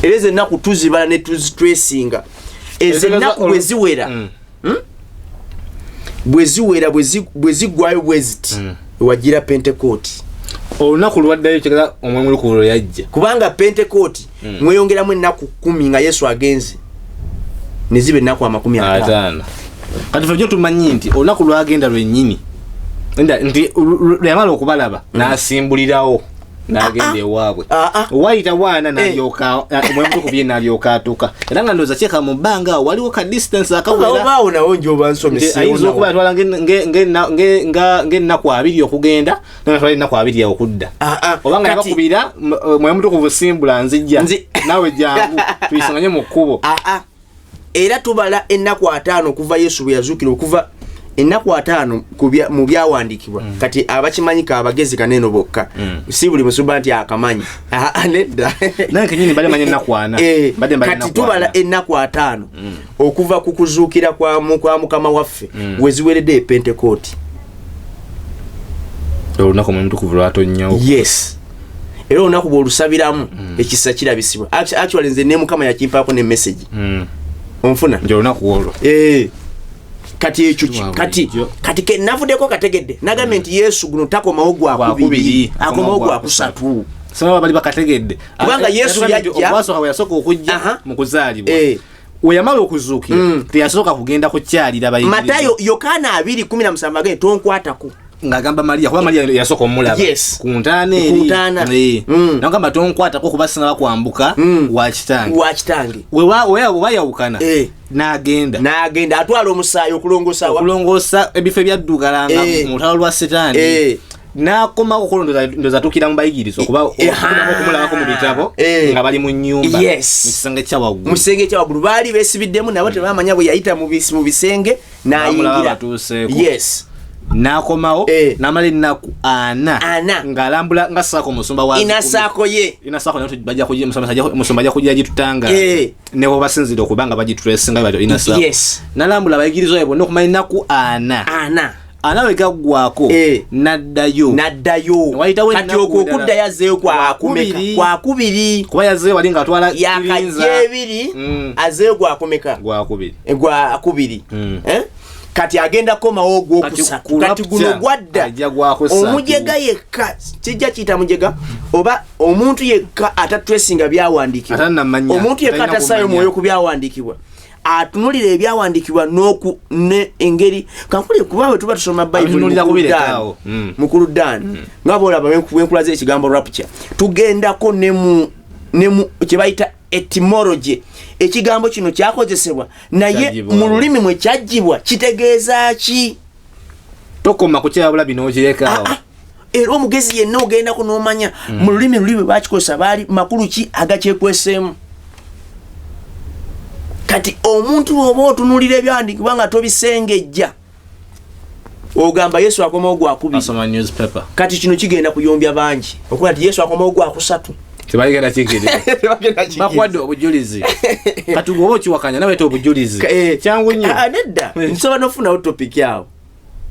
ereze ennaku tuzibala ne tuzitresinga ezennaku bwe zigwayo bweziti wagira Pentecost olunaku lwaddayo kigala omwami lukulo yajja kubanga Pentecost mweyongeramu ennaku 10 nga Yesu agenze nezibe ennaku 50 kati fajjo tumanyi nti olunaku lwagenda lwennyini nti yamala okubalaba n'asimbulirawo n'agenda ewaabwe wayita bwana n'alyoka omwami ku bye n'alyoka atuuka era nga ndowooza kyeka mu bbanga waliwo ka distance akawera nawo njoba nsomesa ayinza okuba atwala ng'ennaku 2 okugenda n'atwala ennaku 2 okudda oba nga yabakubira omwami mutukuvu simbula nzijja naawe jangu tuyisanganye mu kkubo era tubala ennaku 5 okuva Yesu bwe yazuukira okuva ennaku 5 mu byawandiikibwa kati abakimanyika abagezi kaneno bokka si buli musumba nti akamanyi nedda nange nyini bale manya ennaku 4 bade mbali kati tubala ennaku 5 okuva ku kuzuukira kwa mukama waffe weziweredde Pentecost olunaku mu ntukuvu lwatonyawo. Yes, era olunaku bw'olusabiramu ekisa kirabisibwa. Actually nze ne mukama yakimpaako ne message onfuna nje olunaku olwo kati ekyo kati ke navuddeko kategedde nagambe nti Yesu guno takomawo gwakubiri akomawo gwakusatu sama bali bakategedde kubanga Yesu yajja obwasoka yasoka okujja mu kuzaalibwa oyamala okuzuukira teyasoka kugenda ku kyalira bayigiriza. Matayo Yokaana 2:17 agende tonkwatako ngagamba Maria kuba Maria yasoka omulaba yes. ku ntaana eri nagamba tonkwatako kuba sinaba kwambuka wa kitange wewa yawukana n'agenda atwala omusaayi okulongoosa ebifo ebyaddugala mu lutalo lwa Setaani n'akomawo okulondoza tukira mu bayigiriza okuba okumulabako mu bitabo nga bali mu nnyumba mu kisenge kyawaggulu baali beesibiddemu nabo tebamanya bwe yayita mu bisenge n'ayingira n'akomawo n'amala ennaku 4 ng'alambula nga Saako omusumba wa inasaako musumba ajja kujja gitutanga ne bwe basinzira okuba nga bagitresinga batyo inasaako n'alambula abayigiriza bwe bonna okumala ennaku 4 we gaggwako n'addayo kati okuddayo azeeyo gwakubiri kuba yazeeyo wali ng'atwala yakajja 2 azeeyo gwakubiri kati agenda komawo gwokusatu kati guno gwadda omujega yekka kijja kiyita mujega oba omuntu yekka atatwesinga byawandiikibwa omuntu yekka atasaayo mwoyo ku byawandiikibwa atunulira ebyawandiikibwa ne engeri kankule kuba bwe tuba tusoma Biibino mu Kuludaani nga boolaba wenkulaze ekigambo rapture tugendako ne mu kye bayita etymology ekigambo kino kyakozesebwa naye mu lulimi mwe kyajjibwa kitegeeza ki tokoma kukyabula bino okirekawo era omugezi yenna ogenda kunoomanya mu lulimi bakikozesa baali makulu ki agakyekweseemu kati omuntu oba otunulira ebyawandiikibwa nga tobisengejja ogamba Yesu akomawo gwakubiri kati kino kigenda kuyombya bangi okuba nti Yesu akomawo gwakusatu tebaligenda kigere bakwadde obujulizi kati gwoba okiwakanya nawe obujulizi kyangu nnyo nedda nsobola n'ofunawo topic yawo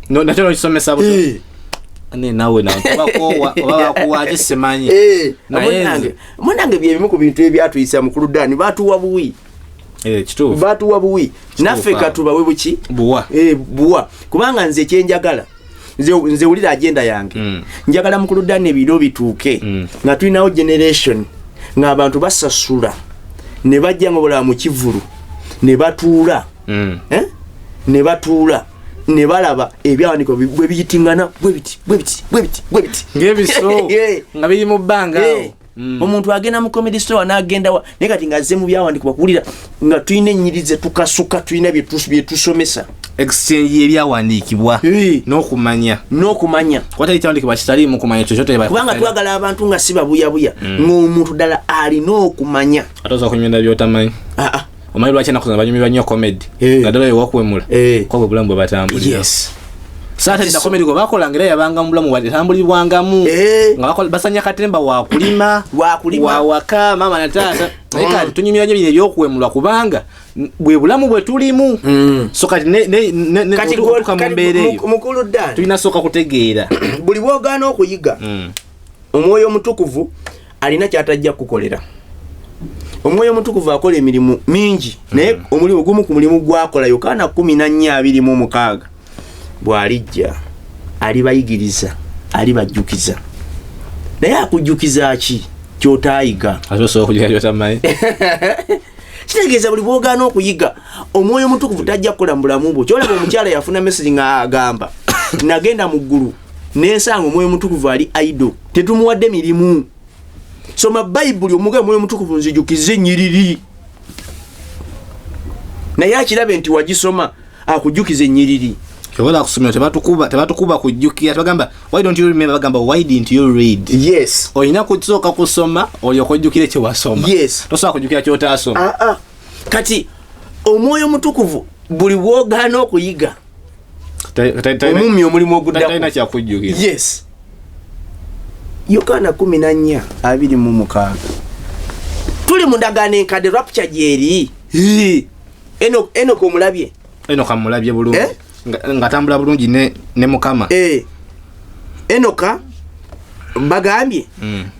nate n'okisomesa buto nawe oba bakuwaaki simanyi munange byebimu ku bintu ebyatuyisa mu Kuludaani batuwa buwi kituufu batuwa buwi naffe katubawe buki buwa kubanga nze ekyenjagala nze wulira agenda yange njagala mu Kuludaani ebiro bituuke nga tulinawo generation ng'abantu basasula ne bajja nga bulaba mu kivulu ne batuula ne balaba ebyawandiikibwa bwe biyitingana bwe biti ng'ebiso nga biri mu bbanga omuntu agenda mu comedy store n'agenda naye kati ng'azze mu byawandiikibwa kuwulira nga tulina ennyirize tukasuka tulina byetusomesa exchange y'ebyawandiikibwa n'okumanya kwata ekyawandikibwa kitaliimu kumanya kyokyote kubanga twagala abantu nga si babuyabuya ng'omuntu ddala alina okumanya ate oza kunyumya byotamanyi omanyi lwaki enaku zino banyumirwa nnyo comedy nga ddala ewakwemula kwa bwe bulamu bwe batambulira saata dda comedy gwe bakolanga era yabanga mu bulamu bwatambulibwangamu nga basanya katemba wakulima wawaka mama na taata naye kati tunyumira nnyo bino ebyokuwemulwa kubanga bwe bulamu bwe tulimu so kati tuka mu mbeera eyo tulina sooka kutegeera buli bwogaana okuyiga omwoyo omutukuvu alina kyatajja kukolera omwoyo omutukuvu akola emirimu mingi naye omulimu gumu ku mulimu gwakola Yokaana 14:26 bw'alijja alibayigiriza alibajjukiza naye akujjukiza ki kyotayiga kitegeeza buli bwogaana okuyiga omwoyo omutukuvu tajja kukola mu bulamu bwo kyolaba omukyala yafuna message ng'agamba nagenda mu ggulu n'ensanga omwoyo omutukuvu ali idle tetumuwadde mirimu soma Bayibuli omuge omwoyo omutukuvu nzijukize ennyiriri naye akirabe nti wagisoma akujjukiza ennyiriri kyobola kusomera tebatukuba kujjukira tebagamba why don't you remember bagamba why didn't you read olina kusooka kusoma olyoka ojjukire kye wasoma tosobola kujjukira kyotaasoma kati omwoyo omutukuvu buli bwogaana okuyiga omummi omulimu oguddaina kyakujjukira. Yes. Uganda 14:26 tuli mu ndagaano enkadde rapture gyeri. Enoka omulabye? Enoka mulabye bulungi nga tambula bulungi ne Mukama. Enoka bagambye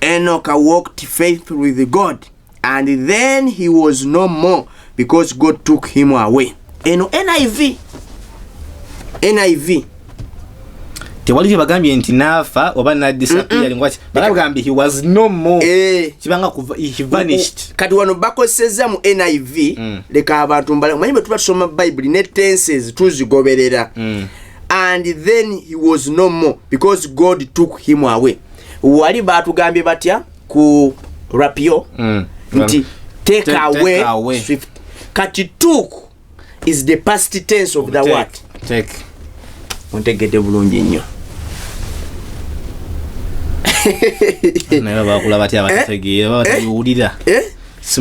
Enoka walked faithfully with God and then he was no more because God took him away. NIV tewali bagambye nti nafa oba na disappear ngwaki bagambye he was no more kibanga he vanished. Kati wano bakoseza mu NIV leka abantu mbala manyi tuba tusoma Bible ne tenses tuzigoberera and then he was no more because God took him away. Wali batugambye batya ku rapture nti take away swift. Kati took is the past tense of the word take. Ontegedde bulungi nnyo. Naye bakula batya batategeera batayulira.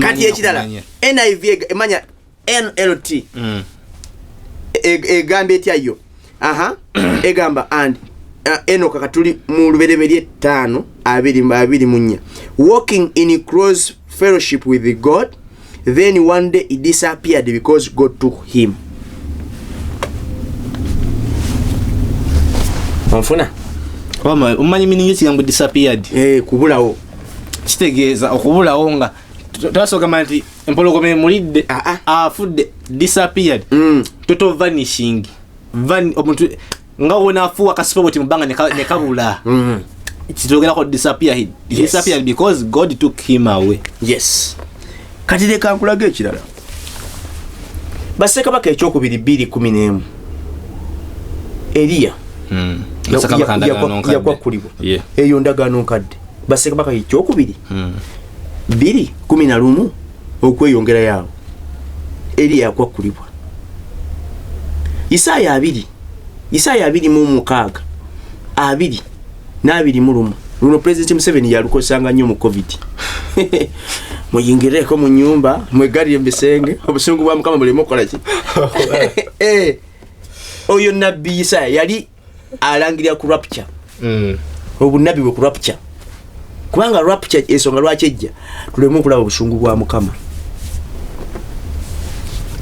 Kati ekirala NIV emanya NLT egamba etyayo egamba and Enoka katuli mu lubereberye 5:24 walking in close fellowship with God, then one day he disappeared because God took him. Onfuna umanyi meaning y'ekigambo disappeared? Kubulawo. Kitegeeza okubulawo nga twasooka nti empologome mulidde afudde disappeared. Total vanishing. Omuntu nga wona afuwa kasipoti mubanga ne kabula. Kitogerako disappeared. Disappeared because God took him away. Yes. Kati leka nkulaga ekirala. Bassekabaka ekyokubiri 2:11 Eliya yakwakulibwa eyo ndagaano nkadde. Bassekabaka ekyokubiri 2:11 okweyongera yawo Eliya yakwakulibwa. Isaya 2:6 2:21 luno President Museveni yalukozanga nnyo mu COVID. Muyingireko mu nyumba mwegalire mbisenge obusungu bwa Mukama bulimo kola ki. Oyo nabbi Isaya yali alangira ku rapture. Obunabbi bwe ku rapture. Kubanga rapture ensonga lwaki ejja tulemu kulaba obusungu bwa Mukama.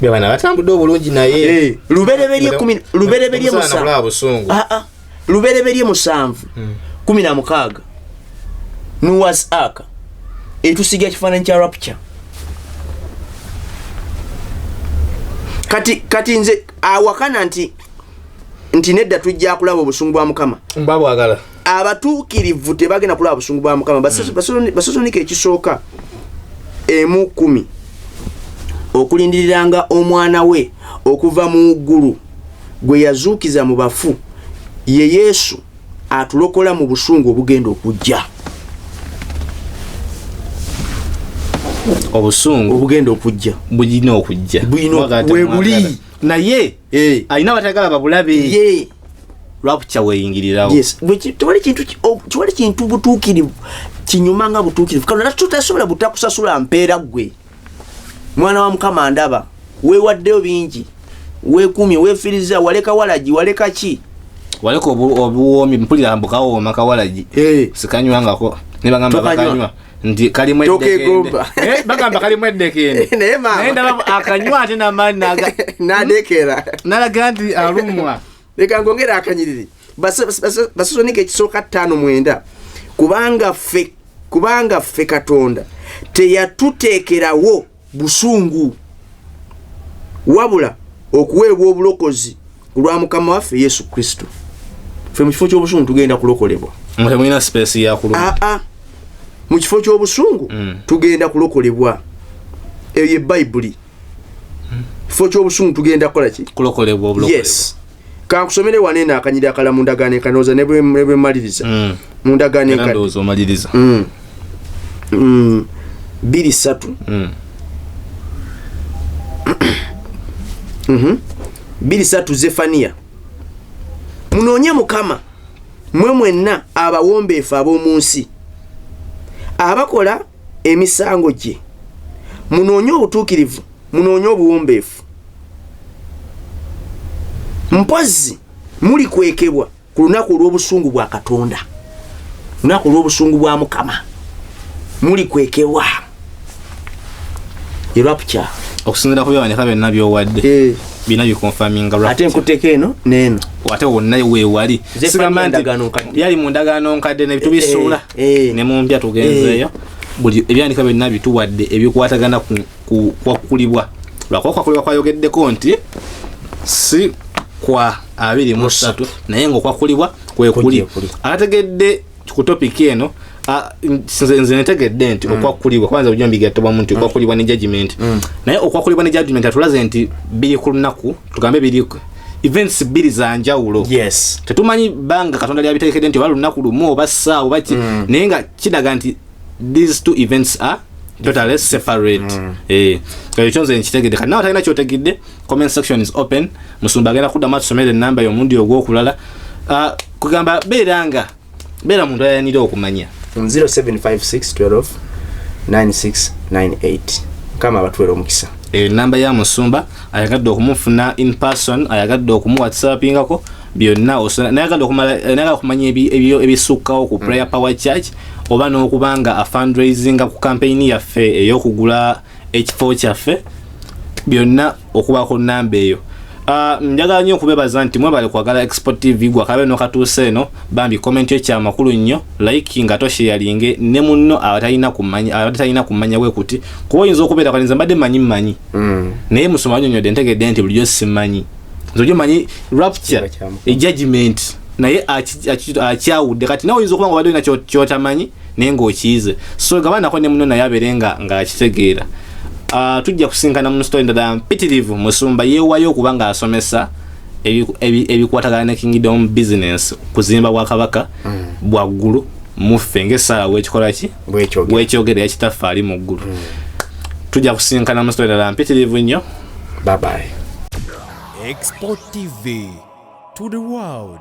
Byabana batambudde obulungi naye. Lubereberye 10 lubereberye musanvu. Lubereberye musanvu 16 Noah's Ark etusiga kifaananyi kya rapture. Kati nze awakana nti nedda tujja kulaba obusungu bwa Mukama. Mbabwagala abatuukirivu tebagenda kulaba obusungu bwa Mukama. Basosonike ekisooka 1:10 okulindiriranga omwana we okuva mu ggulu gwe yazuukiza mu bafu ye Yesu atulokola mu busungu obugenda okujja. Obusungu obugenda okujja buyina okujja webuli naye alina batagala babulabe rapture weyingirirawo. Yes, tewali kintu butuukirivu kinyuma nga butuukirivu. Kano tutasobola butakusasula mpeera gwe mwana wa Mukama ndaba weewaddeyo bingi weekuumye weefiriza waleka walagi waleka ki waleka obuwoomi mpulira mbukawo makawalagi sikanywangako ne bagamba bakanywa ndi kalimu eddekende bagamba kalimu eddekende naye ndaba akanywa ate n'amaani n'adekera n'alaga nti alumwa. Leka ngongera akanyiriri basosonike ekisooka 5:9 kubanga ffe Katonda teyatuteekerawo busungu wabula okuweebwa obulokozi olwa Mukama waffe Yesu Kristo. Ffe mu kifo ky'obusungu tugenda kulokolebwa. Mutemulina space ya kuluma. Mu kifo ky'obusungu tugenda kulokolebwa. Eyo ye Bible. Kifo ky'obusungu tugenda kola ki? Kulokolebwa obulokolebwa. Yes. Kankusomere wanene akanyira akala mu ndagaano ekanoza ne bwe maliriza. Mu ndagaano ekanoza. Kandozo maliriza. 2:3 2:3 Zefaniya munoonye Mukama mwe mwenna abawombeefu ab'omu nsi abakola emisango gye munoonye obutuukirivu munoonye obuwombeefu mpozzi muli kwekebwa ku lunaku olw'obusungu bwa Katonda, lunaku olw'obusungu bwa Mukama muli kwekebwa. Rapture okusinzira ku byaboneka byonna by'owadde bina bikonfaminga rapture. Ate nkuteeka eno n'eno ate wonna weewali sigamba nti byali mu ndagaano nkadde ne bitubisuula ne mu mpya tugenzeeyo. Buli ebyandika byonna bituwadde ebikwatagana ku kwakulibwa. Lwakwa kwakulibwa kwayogeddeko nti si kwa 23 naye ng'okwakulibwa kwe kuli. Ategedde ku topic eno nze netegedde nti okwakulibwa kwanza bujja mbigattibwa mu nti okwakulibwa ne judgment. Naye okwakulibwa ne judgment atulaze nti biri ku lunaku tugambe biri events biri za njawulo. Yes. Tetumanyi banga Katonda lyabiteekedde nti oba lunaku lumu oba ssaawa oba ki, naye nga kidaga nti these two events are totally separate. Ekyo nze nkitegedde. Kati nawe talina kyotegedde, comment section is open. Musumba agenda kuddamu atusomere ennamba y'omundi ogw'okulala. Kugamba beera muntu ayanira okumanya 0756129698 kama abatwera omukisa. Namba ya Musumba ayagadde okumufuna in person, ayagadde okumu whatsappingako byonna osona, nayagadde okumanya ebisukkawo ku Prayer Power Church oba n'okubanga a fundraising ku campaign yaffe ey'okugula ekifo kyaffe byonna okuba ku namba eyo. Njagala nnyo okubebaza nti mwebale kwagala xpotv gwakabe n'okatuuse eno bambi comment yo kyamakulu nnyo, like nga tosharinge ne munno abatalina kumanya bwe kuti kuba oyinza okubeera kalinza mbadde manyi naye Musoma nnyonnyodde ntegedde nti bulijjo simanyi nzo manyi rapture judgment naye akyawudde kati nawe oyinza okuba nga badde olina kyotamanyi naye ng'okiyize so gabanako ne munno naye abeerenga ng'akitegeera. Tujja kusinkana mu story ndala mpitirivu Musumba yeewayo okuba nga asomesa ebikwatagana ne kingdom business kuzimba bwa kabaka bwaggulu muffe ng'essala bwekikola ki bwekyogera yakitaffe ali mu ggulu. Tujja kusinkana mu story ndala mpitirivu nnyo. Bye bye. xpotv to the world.